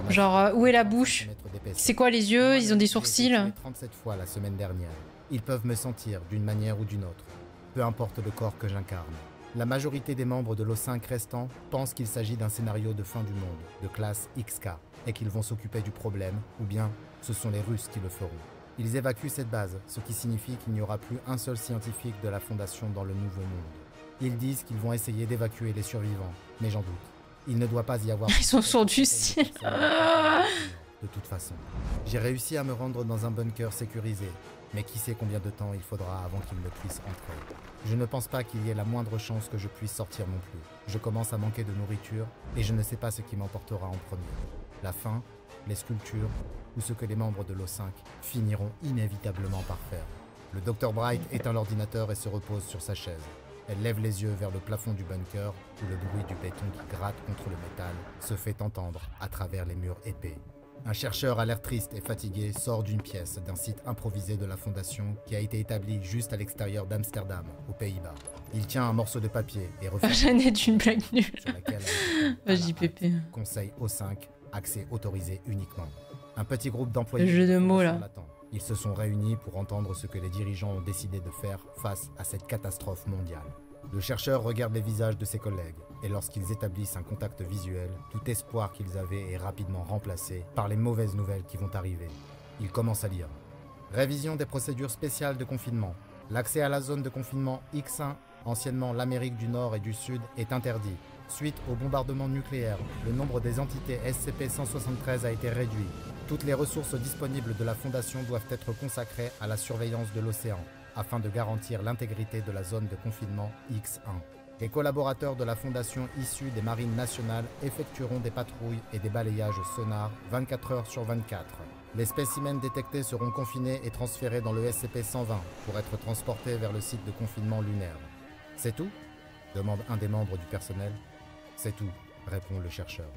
Genre, où est la bouche? C'est quoi les yeux? Ils ont des sourcils. 37 fois la semaine dernière. Ils peuvent me sentir d'une manière ou d'une autre, peu importe le corps que j'incarne. La majorité des membres de l'O5 restants pensent qu'il s'agit d'un scénario de fin du monde, de classe XK, et qu'ils vont s'occuper du problème, ou bien ce sont les Russes qui le feront. Ils évacuent cette base, ce qui signifie qu'il n'y aura plus un seul scientifique de la Fondation dans le Nouveau Monde. Ils disent qu'ils vont essayer d'évacuer les survivants, mais j'en doute. Il ne doit pas y avoir... Ils sont sourds du ciel. De toute façon, j'ai réussi à me rendre dans un bunker sécurisé, mais qui sait combien de temps il faudra avant qu'il ne puisse entrer. Je ne pense pas qu'il y ait la moindre chance que je puisse sortir non plus. Je commence à manquer de nourriture et je ne sais pas ce qui m'emportera en premier. La faim, les sculptures ou ce que les membres de l'O5 finiront inévitablement par faire. Le Dr Bright éteint l'ordinateur et se repose sur sa chaise. Elle lève les yeux vers le plafond du bunker où le bruit du béton qui gratte contre le métal se fait entendre à travers les murs épais. Un chercheur à l'air triste et fatigué sort d'une pièce d'un site improvisé de la Fondation qui a été établi juste à l'extérieur d'Amsterdam, aux Pays-Bas. Il tient un morceau de papier et refait Jeannette, une blague nulle. sur laquelle JPP. Conseil O5, accès autorisé uniquement. Un petit groupe d'employés Le jeu de mots là. l'attend. Ils se sont réunis pour entendre ce que les dirigeants ont décidé de faire face à cette catastrophe mondiale. Le chercheur regarde les visages de ses collègues, et lorsqu'ils établissent un contact visuel, tout espoir qu'ils avaient est rapidement remplacé par les mauvaises nouvelles qui vont arriver. Il commence à lire. Révision des procédures spéciales de confinement. L'accès à la zone de confinement X1, anciennement l'Amérique du Nord et du Sud, est interdit. Suite au bombardement nucléaire, le nombre des entités SCP-173 a été réduit. Toutes les ressources disponibles de la Fondation doivent être consacrées à la surveillance de l'océan, afin de garantir l'intégrité de la zone de confinement X1. Les collaborateurs de la Fondation issus des marines nationales effectueront des patrouilles et des balayages sonars 24 heures sur 24. Les spécimens détectés seront confinés et transférés dans le SCP-120 pour être transportés vers le site de confinement lunaire. « C'est tout ?» demande un des membres du personnel. « C'est tout », répond le chercheur.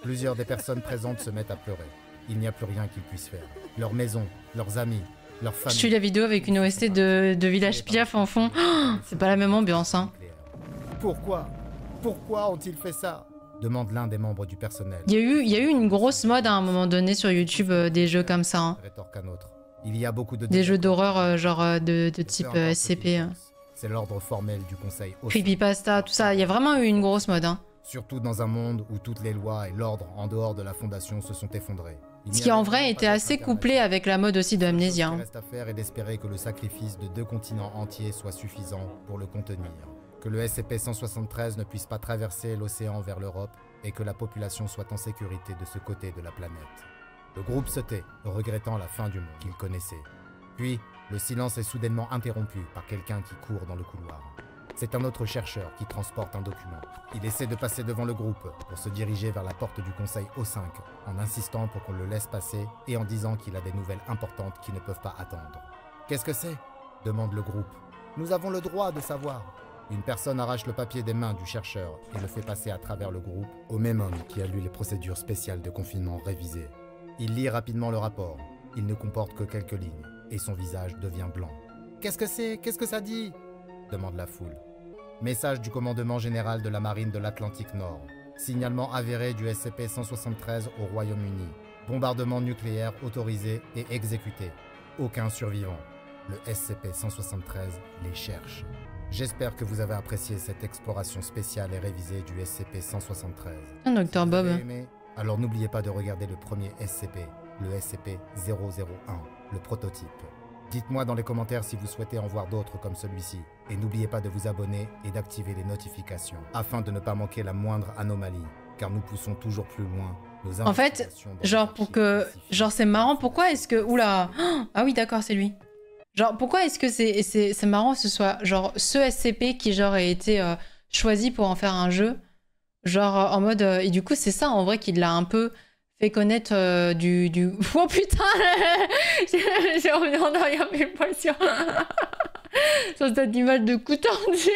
Plusieurs des personnes présentes se mettent à pleurer. Il n'y a plus rien qu'ils puissent faire. Leur maison, leurs amis, leur famille... Je suis la vidéo avec une OST de Village Piaf en fond. Oh, c'est pas la même ambiance, hein. Pourquoi ont-ils fait ça? Demande l'un des membres du personnel. Il y a eu une grosse mode à un moment donné sur YouTube des jeux comme ça. Hein. Rétorque un autre. Il y a beaucoup de... Des jeux d'horreur genre de type SCP. C'est l'ordre formel du conseil. Creepypasta, tout ça. Il y a vraiment eu une grosse mode. Hein. Surtout dans un monde où toutes les lois et l'ordre en dehors de la Fondation se sont effondrés. Ce qui en vrai était assez couplé avec la mode aussi de Amnesia. Ce qui reste à faire est d'espérer que le sacrifice de 2 continents entiers soit suffisant pour le contenir. Que le SCP-173 ne puisse pas traverser l'océan vers l'Europe et que la population soit en sécurité de ce côté de la planète. Le groupe se tait, regrettant la fin du monde qu'il connaissait. Puis, le silence est soudainement interrompu par quelqu'un qui court dans le couloir. C'est un autre chercheur qui transporte un document. Il essaie de passer devant le groupe pour se diriger vers la porte du conseil O5, en insistant pour qu'on le laisse passer et en disant qu'il a des nouvelles importantes qui ne peuvent pas attendre. « Qu'est-ce que c'est ?» demande le groupe. « Nous avons le droit de savoir. » Une personne arrache le papier des mains du chercheur et le fait passer à travers le groupe au même homme qui a lu les procédures spéciales de confinement révisées. Il lit rapidement le rapport. Il ne comporte que quelques lignes et son visage devient blanc. « Qu'est-ce que c'est? Qu'est-ce que ça dit ?» demande la foule. Message du commandement général de la marine de l'Atlantique Nord. Signalement avéré du SCP-173 au Royaume-Uni. Bombardement nucléaire autorisé et exécuté. Aucun survivant. Le SCP-173 les cherche. J'espère que vous avez apprécié cette exploration spéciale et révisée du SCP-173. Un Dr Bob. Alors n'oubliez pas de regarder le premier SCP, le SCP-001, le prototype. Dites-moi dans les commentaires si vous souhaitez en voir d'autres comme celui-ci. Et n'oubliez pas de vous abonner et d'activer les notifications, afin de ne pas manquer la moindre anomalie, car nous poussons toujours plus loin nos en fait, genre pour que... Genre c'est marrant, pourquoi est-ce que... Oula. Ah oui d'accord, c'est lui. Genre, pourquoi est-ce que c'est marrant que ce soit genre ce SCP qui genre a été choisi pour en faire un jeu? Genre en mode... et du coup, c'est ça en vrai qui l'a un peu fait connaître du... Oh putain. J'ai revenu en arrière, mais pas sûr. Sur cette image de coup tendu.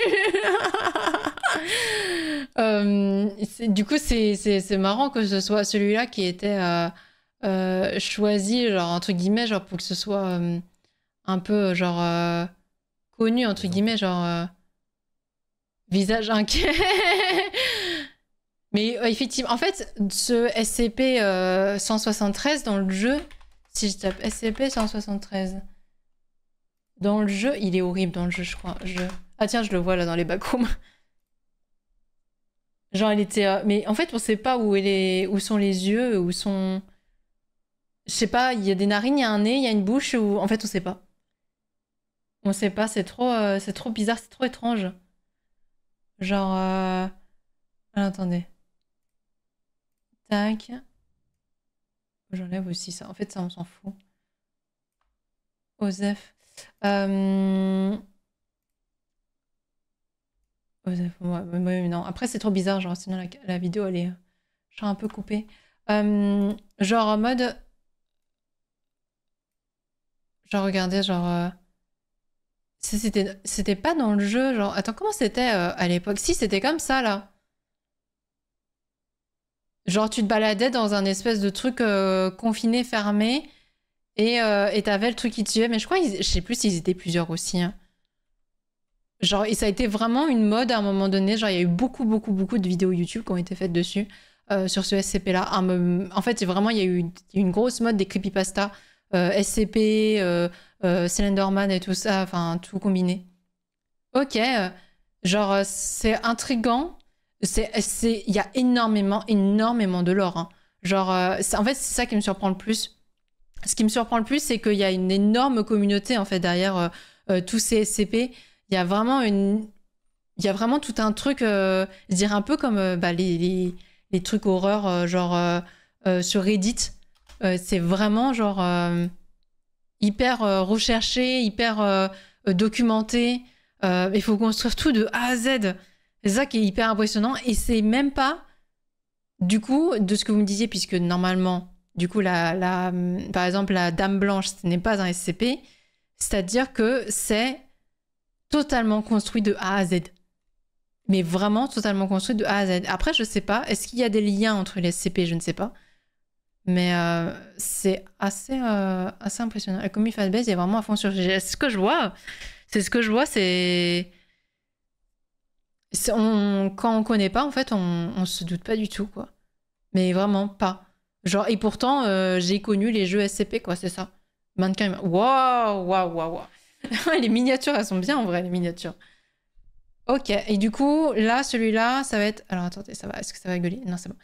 Du coup, c'est marrant que ce soit celui-là qui était choisi, genre, entre guillemets, genre, pour que ce soit un peu, genre, connu, entre guillemets, genre, visage inquiet. Mais effectivement, en fait, ce SCP-173 dans le jeu, si je tape SCP-173, dans le jeu, il est horrible dans le jeu, je crois. Ah tiens, je le vois là dans les backrooms. Genre, il était... mais en fait, on sait pas où sont les yeux, où sont... Je sais pas, il y a des narines, il y a un nez, il y a une bouche, ou... En fait, on sait pas. On sait pas, c'est trop bizarre, c'est trop étrange. Genre... Ah, attendez. Tac. J'enlève aussi ça. En fait, ça, on s'en fout. Osef. Osef, ouais, mais non. Après, c'est trop bizarre, genre, sinon la vidéo, elle est genre un peu coupée. Genre en mode... Genre, regardez, genre... C'était pas dans le jeu, genre... Attends, comment c'était à l'époque? Si, c'était comme ça, là. Genre, tu te baladais dans un espèce de truc confiné, fermé, et t'avais le truc qui te suivait. Mais je crois, je sais plus s'ils étaient plusieurs aussi. Hein. Genre, et ça a été vraiment une mode à un moment donné. Genre, il y a eu beaucoup de vidéos YouTube qui ont été faites dessus, sur ce SCP-là. En fait, vraiment, il y a eu une grosse mode des creepypasta, SCP, Slenderman et tout ça, enfin, tout combiné. Ok, genre, c'est intriguant. Il y a énormément de lore. Hein. Genre, en fait, c'est ça qui me surprend le plus. Ce qui me surprend le plus, c'est qu'il y a une énorme communauté, en fait, derrière tous ces SCP. Il y a vraiment tout un truc, je dirais un peu comme les trucs horreurs, genre sur Reddit. C'est vraiment, genre, hyper recherché, hyper documenté. Il faut construire tout de A à Z. C'est ça qui est hyper impressionnant. Et c'est même pas, du coup, de ce que vous me disiez, puisque normalement, du coup, par exemple, la Dame Blanche, ce n'est pas un SCP. C'est-à-dire que c'est totalement construit de A à Z. Mais vraiment totalement construit de A à Z. Après, je sais pas. Est-ce qu'il y a des liens entre les SCP? Je ne sais pas. Mais c'est assez impressionnant. Et comme il fait base, il est vraiment à fond sur... C'est ce que je vois. Quand on connaît pas, en fait, on se doute pas du tout, quoi. Mais vraiment pas. Genre, et pourtant, j'ai connu les jeux SCP, quoi, c'est ça. Mannequin, waouh. Les miniatures, elles sont bien en vrai, les miniatures. Ok, et du coup, là, celui-là, ça va être... Alors, attendez, ça va. Est-ce que ça va rigoler? Non, c'est bon.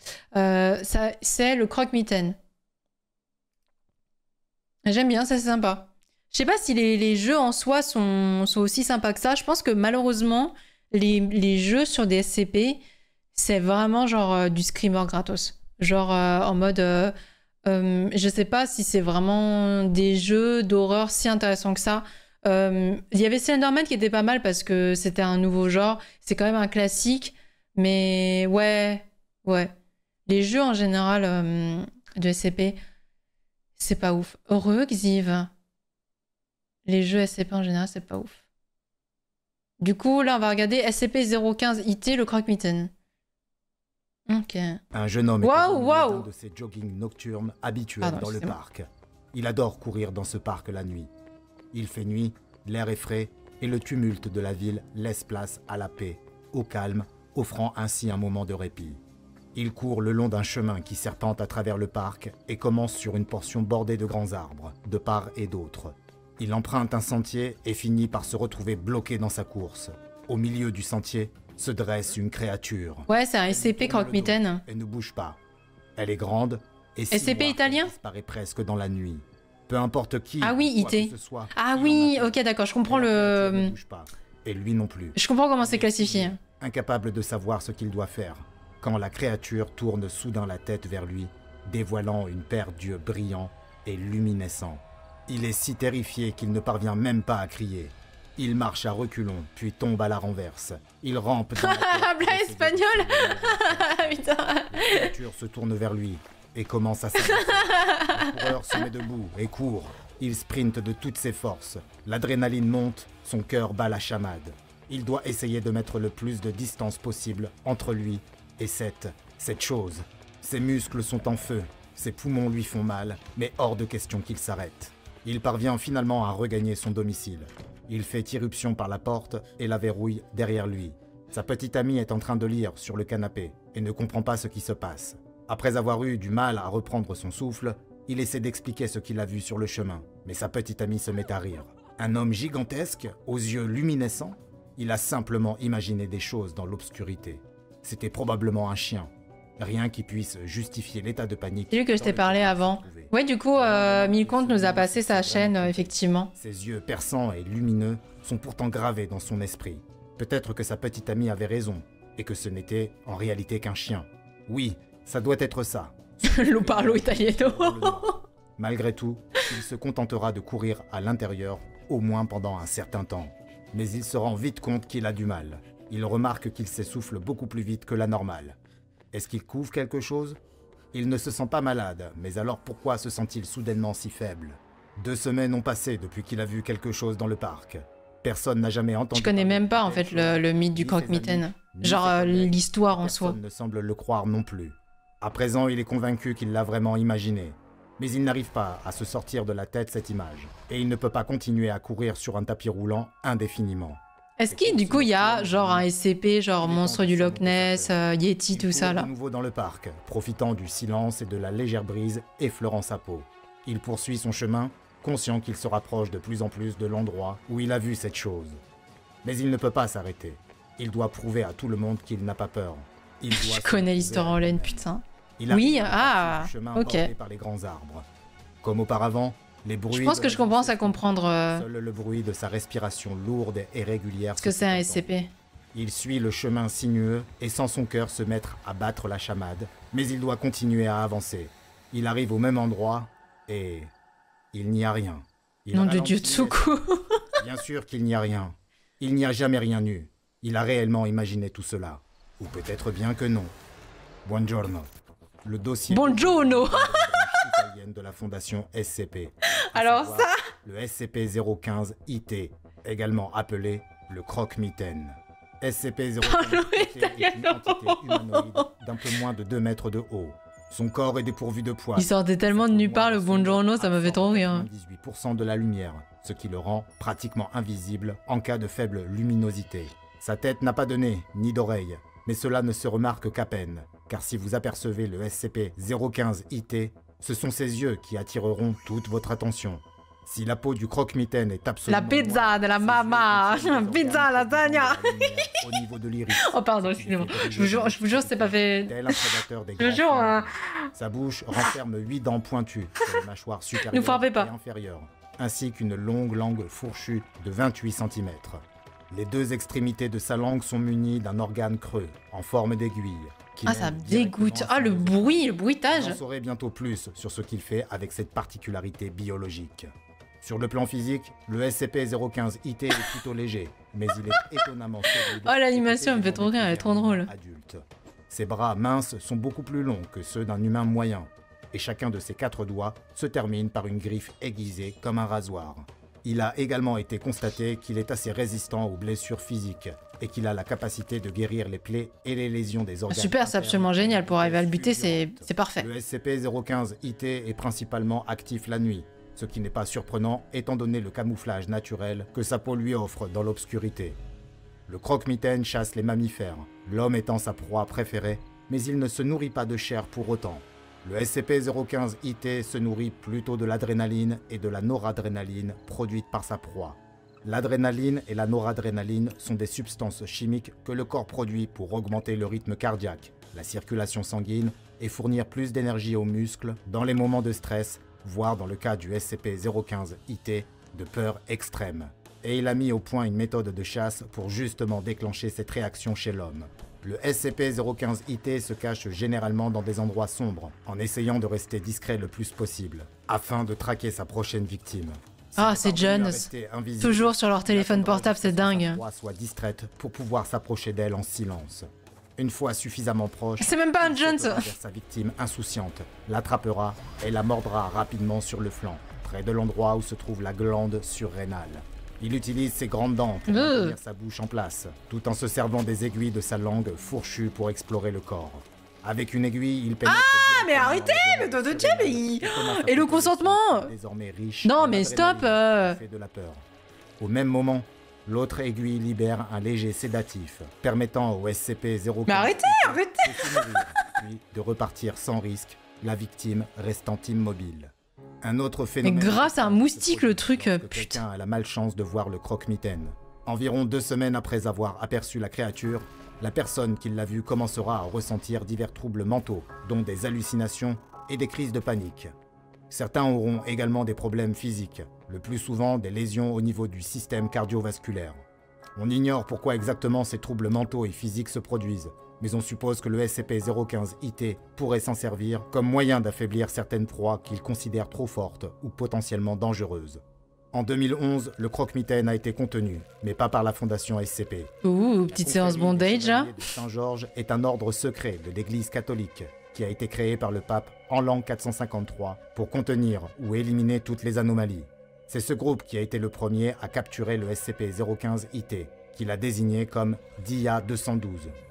C'est le croque-mitaine. J'aime bien, ça, c'est sympa. Je sais pas si les jeux en soi sont aussi sympas que ça. Je pense que malheureusement, les jeux sur des SCP, c'est vraiment genre du screamer gratos. Genre en mode... je sais pas si c'est vraiment des jeux d'horreur si intéressants que ça. Il y avait Slenderman qui était pas mal parce que c'était un nouveau genre. C'est quand même un classique. Mais ouais. Les jeux en général de SCP, c'est pas ouf. Heureux, Xiv. Les jeux SCP en général, c'est pas ouf. Du coup, là, on va regarder SCP-015-IT, le croque-mitaine. Ok. Un jeune homme est wow. de ces joggings nocturnes habituels dans le parc. Il adore courir dans ce parc la nuit. Il fait nuit, l'air est frais et le tumulte de la ville laisse place à la paix, au calme, offrant ainsi un moment de répit. Il court le long d'un chemin qui serpente à travers le parc et commence sur une portion bordée de grands arbres, de part et d'autre. Il emprunte un sentier et finit par se retrouver bloqué dans sa course. Au milieu du sentier se dresse une créature. Ouais, c'est un SCP croque-mitaine. Elle ne bouge pas. Elle est grande et SCP italien disparaît presque dans la nuit. Peu importe qui. Ah oui, IT. Ah oui, ok, d'accord, je comprends le... Ne bouge pas. Et lui non plus. Je comprends comment c'est classifié. Incapable de savoir ce qu'il doit faire, quand la créature tourne soudain la tête vers lui, dévoilant une paire d'yeux brillants et luminescents. Il est si terrifié qu'il ne parvient même pas à crier. Il marche à reculons, puis tombe à la renverse. Il rampe dans la Blague espagnole. Putain. La créature se tourne vers lui et commence à s'avancer. Le coureur se met debout et court. Il sprinte de toutes ses forces. L'adrénaline monte, son cœur bat la chamade. Il doit essayer de mettre le plus de distance possible entre lui et cette chose. Ses muscles sont en feu, ses poumons lui font mal, mais hors de question qu'il s'arrête. Il parvient finalement à regagner son domicile. Il fait irruption par la porte et la verrouille derrière lui. Sa petite amie est en train de lire sur le canapé et ne comprend pas ce qui se passe. Après avoir eu du mal à reprendre son souffle, il essaie d'expliquer ce qu'il a vu sur le chemin, mais sa petite amie se met à rire. Un homme gigantesque, aux yeux luminescents? Il a simplement imaginé des choses dans l'obscurité. C'était probablement un chien. Rien qui puisse justifier l'état de panique. C'est lui que je t'ai parlé avant. Ouais, du coup, Milconte nous a passé sa chaîne, effectivement. Ses yeux perçants et lumineux sont pourtant gravés dans son esprit. Peut-être que sa petite amie avait raison, et que ce n'était en réalité qu'un chien. Oui, ça doit être ça. Lo parlo italiano. Malgré tout, il se contentera de courir à l'intérieur, au moins pendant un certain temps. Mais il se rend vite compte qu'il a du mal. Il remarque qu'il s'essouffle beaucoup plus vite que la normale. Est-ce qu'il couvre quelque chose? Il ne se sent pas malade, mais alors pourquoi se sent-il soudainement si faible? 2 semaines ont passé depuis qu'il a vu quelque chose dans le parc. Personne n'a jamais entendu... Je connais même pas en fait le mythe du croque-mitaine. Genre l'histoire en soi. Personne ne semble le croire non plus. À présent, il est convaincu qu'il l'a vraiment imaginé. Mais il n'arrive pas à se sortir de la tête cette image. Et il ne peut pas continuer à courir sur un tapis roulant indéfiniment. Est-ce qu'il du coup il y a genre un SCP, genre monstre du Loch Ness, Yeti, tout ça là? De nouveau dans le parc, profitant du silence et de la légère brise effleurant sa peau. Il poursuit son chemin, conscient qu'il se rapproche de plus en plus de l'endroit où il a vu cette chose. Mais il ne peut pas s'arrêter. Il doit prouver à tout le monde qu'il n'a pas peur. Je connais l'histoire en laine, putain. Il a oui, ok. Par les grands arbres. Comme auparavant, les bruits... Je pense que je commence à comprendre... Seul le bruit de sa respiration lourde et régulière... Ce que c'est un SCP. Il suit le chemin sinueux et sent son cœur se mettre à battre la chamade, mais il doit continuer à avancer. Il arrive au même endroit et... il n'y a rien. Nom de Dieu, Tsuku. Bien sûr qu'il n'y a rien. Il n'y a jamais rien eu. Il a réellement imaginé tout cela. Ou peut-être bien que non. Buongiorno. Le dossier... Buongiorno. italienne de la fondation SCP. Alors ça... Le SCP-015-IT, également appelé le croque-mitaine. SCP-015-IT est une entité humanoïde d'un peu moins de 2 mètres de haut. Son corps est dépourvu de poils. Il sortait tellement de nulle part le Buongiorno, ça m'a fait trop rire. 98% de la lumière, ce qui le rend pratiquement invisible en cas de faible luminosité. Sa tête n'a pas de nez, ni d'oreille, mais cela ne se remarque qu'à peine, car si vous apercevez le SCP-015-IT, ce sont ses yeux qui attireront toute votre attention. Si la peau du croque-mitaine est absolument... La pizza de la mama. Pizza, lasagna. Au niveau de l'iris. Oh pardon, excusez-moi. Je vous jure, c'est pas fait... Tel un prédateur des Je vous jure... Sa bouche renferme 8 dents pointues sur les mâchoires supérieures Ne frappez pas. et inférieures, ainsi qu'une longue langue fourchue de 28 cm. Les 2 extrémités de sa langue sont munies d'un organe creux, en forme d'aiguille. Ah, ça me dégoûte. Ah, le bruit, le bruitage. J'en saurai bientôt plus sur ce qu'il fait avec cette particularité biologique. Sur le plan physique, le SCP-015-IT est plutôt léger, mais il est étonnamment solide. Oh, l'animation me fait trop rire, elle est trop drôle. Adulte. Ses bras minces sont beaucoup plus longs que ceux d'un humain moyen, et chacun de ses 4 doigts se termine par une griffe aiguisée comme un rasoir. Il a également été constaté qu'il est assez résistant aux blessures physiques et qu'il a la capacité de guérir les plaies et les lésions des organes. Super, c'est absolument génial. Pour arriver à le buter, c'est parfait. Le SCP-015-IT est principalement actif la nuit, ce qui n'est pas surprenant étant donné le camouflage naturel que sa peau lui offre dans l'obscurité. Le croque-mitaine chasse les mammifères, l'homme étant sa proie préférée, mais il ne se nourrit pas de chair pour autant. Le SCP-015-IT se nourrit plutôt de l'adrénaline et de la noradrénaline produites par sa proie. L'adrénaline et la noradrénaline sont des substances chimiques que le corps produit pour augmenter le rythme cardiaque, la circulation sanguine et fournir plus d'énergie aux muscles dans les moments de stress, voire dans le cas du SCP-015-IT, de peur extrême. Et il a mis au point une méthode de chasse pour justement déclencher cette réaction chez l'homme. Le SCP-015-IT se cache généralement dans des endroits sombres, en essayant de rester discret le plus possible, afin de traquer sa prochaine victime. Ah, c'est Jones. Toujours sur leur téléphone portable, c'est dingue. La proie soit distraite pour pouvoir s'approcher d'elle en silence. Une fois suffisamment proche, c'est même pas un Jones. Sa victime insouciante l'attrapera et la mordra rapidement sur le flanc, près de l'endroit où se trouve la glande surrénale. Il utilise ses grandes dents pour maintenir sa bouche en place, tout en se servant des aiguilles de sa langue fourchue pour explorer le corps. Avec une aiguille, il pénètre... Ah, mais arrêtez, mais et le consentement désormais riche. Non, mais stop fait de la peur. Au même moment, l'autre aiguille libère un léger sédatif, permettant au SCP-015 Mais arrêtez de se nourrir, puis de repartir sans risque, la victime restant immobile. Un autre phénomène... Mais grâce à un moustique, le truc, putain. Quelqu'un a la malchance de voir le croque-mitaine. Environ 2 semaines après avoir aperçu la créature, la personne qui l'a vue commencera à ressentir divers troubles mentaux, dont des hallucinations et des crises de panique. Certains auront également des problèmes physiques, le plus souvent des lésions au niveau du système cardiovasculaire. On ignore pourquoi exactement ces troubles mentaux et physiques se produisent, mais on suppose que le SCP-015-IT pourrait s'en servir comme moyen d'affaiblir certaines proies qu'il considère trop fortes ou potentiellement dangereuses. En 2011, le croque-mitaine a été contenu, mais pas par la fondation SCP. Ouh, petite séance bondage, là. Le Saint-Georges est un ordre secret de l'Église catholique qui a été créé par le pape en l'an 453 pour contenir ou éliminer toutes les anomalies. C'est ce groupe qui a été le premier à capturer le SCP-015-IT, qu'il a désigné comme DIA-212,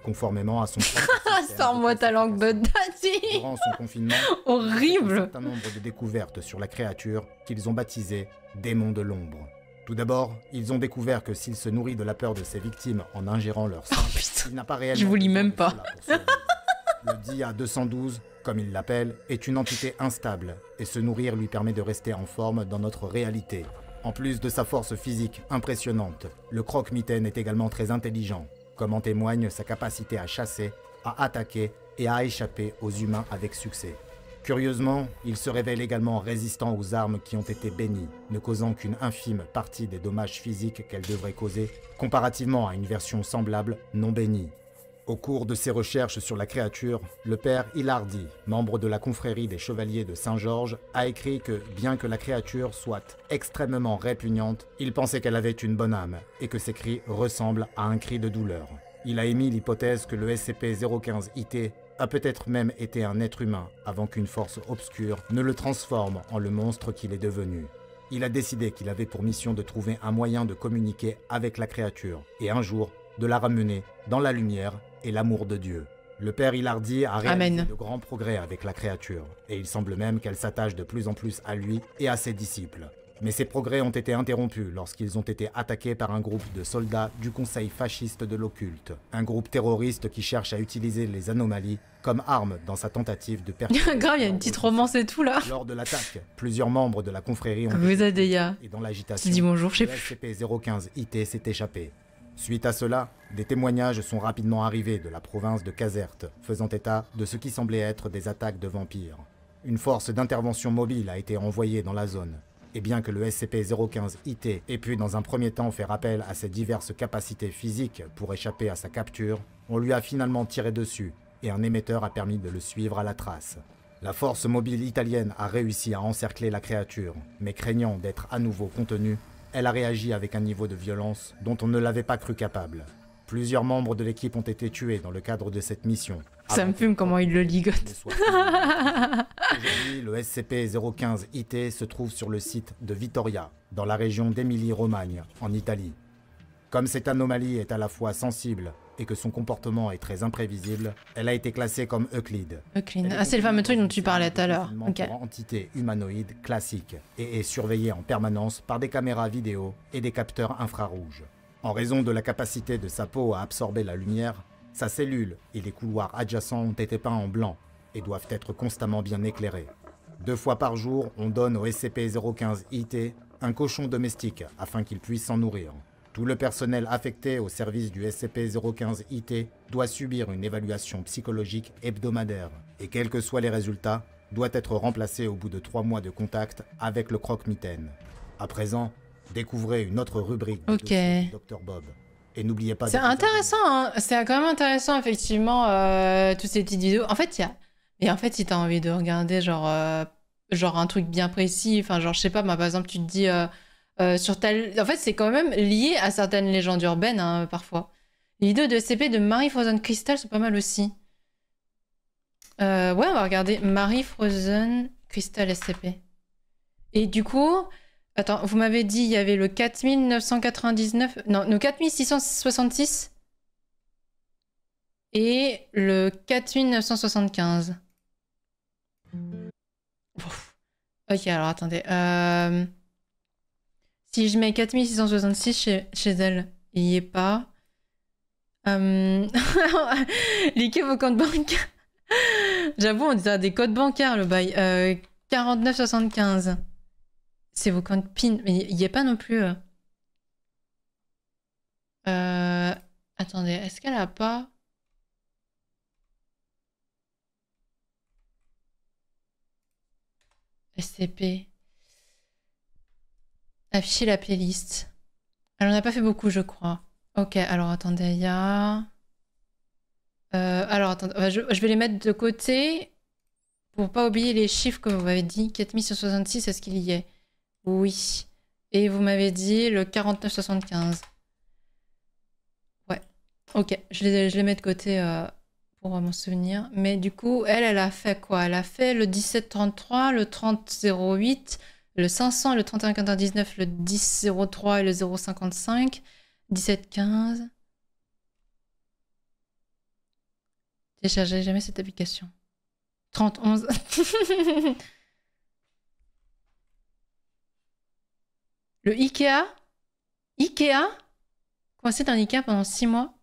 conformément à son Sors-moi ta langue, Bud Daddy. Durant son confinement, horrible. Un certain nombre de découvertes sur la créature qu'ils ont baptisée démon de l'ombre. Tout d'abord, ils ont découvert que s'il se nourrit de la peur de ses victimes en ingérant leur sang, il n'a pas réellement... Je vous lis même pas. Le DIA-212, comme il l'appelle, est une entité instable, et se nourrir lui permet de rester en forme dans notre réalité. En plus de sa force physique impressionnante, le croque-mitaine est également très intelligent, comme en témoigne sa capacité à chasser, à attaquer et à échapper aux humains avec succès. Curieusement, il se révèle également résistant aux armes qui ont été bénies, ne causant qu'une infime partie des dommages physiques qu'elles devraient causer, comparativement à une version semblable non bénie. Au cours de ses recherches sur la créature, le père Hilardi, membre de la confrérie des Chevaliers de Saint-Georges, a écrit que, bien que la créature soit extrêmement répugnante, il pensait qu'elle avait une bonne âme et que ses cris ressemblent à un cri de douleur. Il a émis l'hypothèse que le SCP-015-IT a peut-être même été un être humain avant qu'une force obscure ne le transforme en le monstre qu'il est devenu. Il a décidé qu'il avait pour mission de trouver un moyen de communiquer avec la créature et un jour de la ramener dans la lumière et l'amour de Dieu. Le père Hilardi a réalisé de grands progrès avec la créature, et il semble même qu'elle s'attache de plus en plus à lui et à ses disciples. Mais ces progrès ont été interrompus lorsqu'ils ont été attaqués par un groupe de soldats du Conseil fasciste de l'occulte, un groupe terroriste qui cherche à utiliser les anomalies comme arme dans sa tentative de persécution. Grave, il y a une petite romance et tout là. Lors de l'attaque, plusieurs membres de la confrérie ont été tués, et dans l'agitation, dis bonjour, le SCP-015-IT s'est échappé. Suite à cela, des témoignages sont rapidement arrivés de la province de Caserte, faisant état de ce qui semblait être des attaques de vampires. Une force d'intervention mobile a été envoyée dans la zone, et bien que le SCP-015-IT ait pu dans un premier temps faire appel à ses diverses capacités physiques pour échapper à sa capture, on lui a finalement tiré dessus, et un émetteur a permis de le suivre à la trace. La force mobile italienne a réussi à encercler la créature, mais craignant d'être à nouveau contenue, elle a réagi avec un niveau de violence dont on ne l'avait pas cru capable. Plusieurs membres de l'équipe ont été tués dans le cadre de cette mission. Ça me fume comment il le ligote. Aujourd'hui, le SCP-015-IT se trouve sur le site de Vittoria, dans la région d'Émilie-Romagne, en Italie. Comme cette anomalie est à la fois sensible et que son comportement est très imprévisible, elle a été classée comme Euclide. Ah, c'est le fameux truc dont tu parlais tout à l'heure. Okay. Pour entité humanoïde classique et est surveillée en permanence par des caméras vidéo et des capteurs infrarouges. En raison de la capacité de sa peau à absorber la lumière, sa cellule et les couloirs adjacents ont été peints en blanc et doivent être constamment bien éclairés. 2 fois par jour, on donne au SCP-015-IT un cochon domestique afin qu'il puisse s'en nourrir. Tout le personnel affecté au service du SCP-015-IT doit subir une évaluation psychologique hebdomadaire et quels que soient les résultats, doit être remplacé au bout de 3 mois de contact avec le croque-mitaine. À présent, découvrez une autre rubrique de Dr Bob. Et n'oubliez pas... C'est intéressant, hein. C'est quand même intéressant, effectivement, toutes ces petites vidéos. En fait, il y a... Et en fait, si t'as envie de regarder, genre un truc bien précis, enfin, genre, je sais pas, moi, par exemple, tu te dis... sur tel... En fait, c'est quand même lié à certaines légendes urbaines, hein, parfois. Les vidéos de SCP de Marie Frozen Crystal sont pas mal aussi. Ouais, on va regarder Marie Frozen Crystal SCP. Et du coup, Attends, vous m'avez dit il y avait le 4999... Non, le 4666 et le 4975. Ouf. Ok, alors attendez. Si je mets 4666 chez elle, il n'y est pas. Liquez vos comptes bancaires. J'avoue, on dirait des codes bancaires, le bail. 4975. C'est vos comptes PIN. Mais il n'y est pas non plus. Attendez, est-ce qu'elle a pas... SCP. Afficher la playlist. Elle en a pas fait beaucoup, je crois. Ok, alors attendez, il y a... alors attendez, je vais les mettre de côté pour pas oublier les chiffres que vous m'avez dit. 4666, est-ce qu'il y est? Oui. Et vous m'avez dit le 4975. Ouais. Ok, je les mets de côté pour m'en souvenir. Mais du coup, elle a fait quoi? Elle a fait le 1733, le 3008, le 500, le 3199, le 1003 et le 055, 1715. Téléchargez jamais cette application. 3011. Le Ikea? Ikea? Coincé dans l'Ikea pendant 6 mois?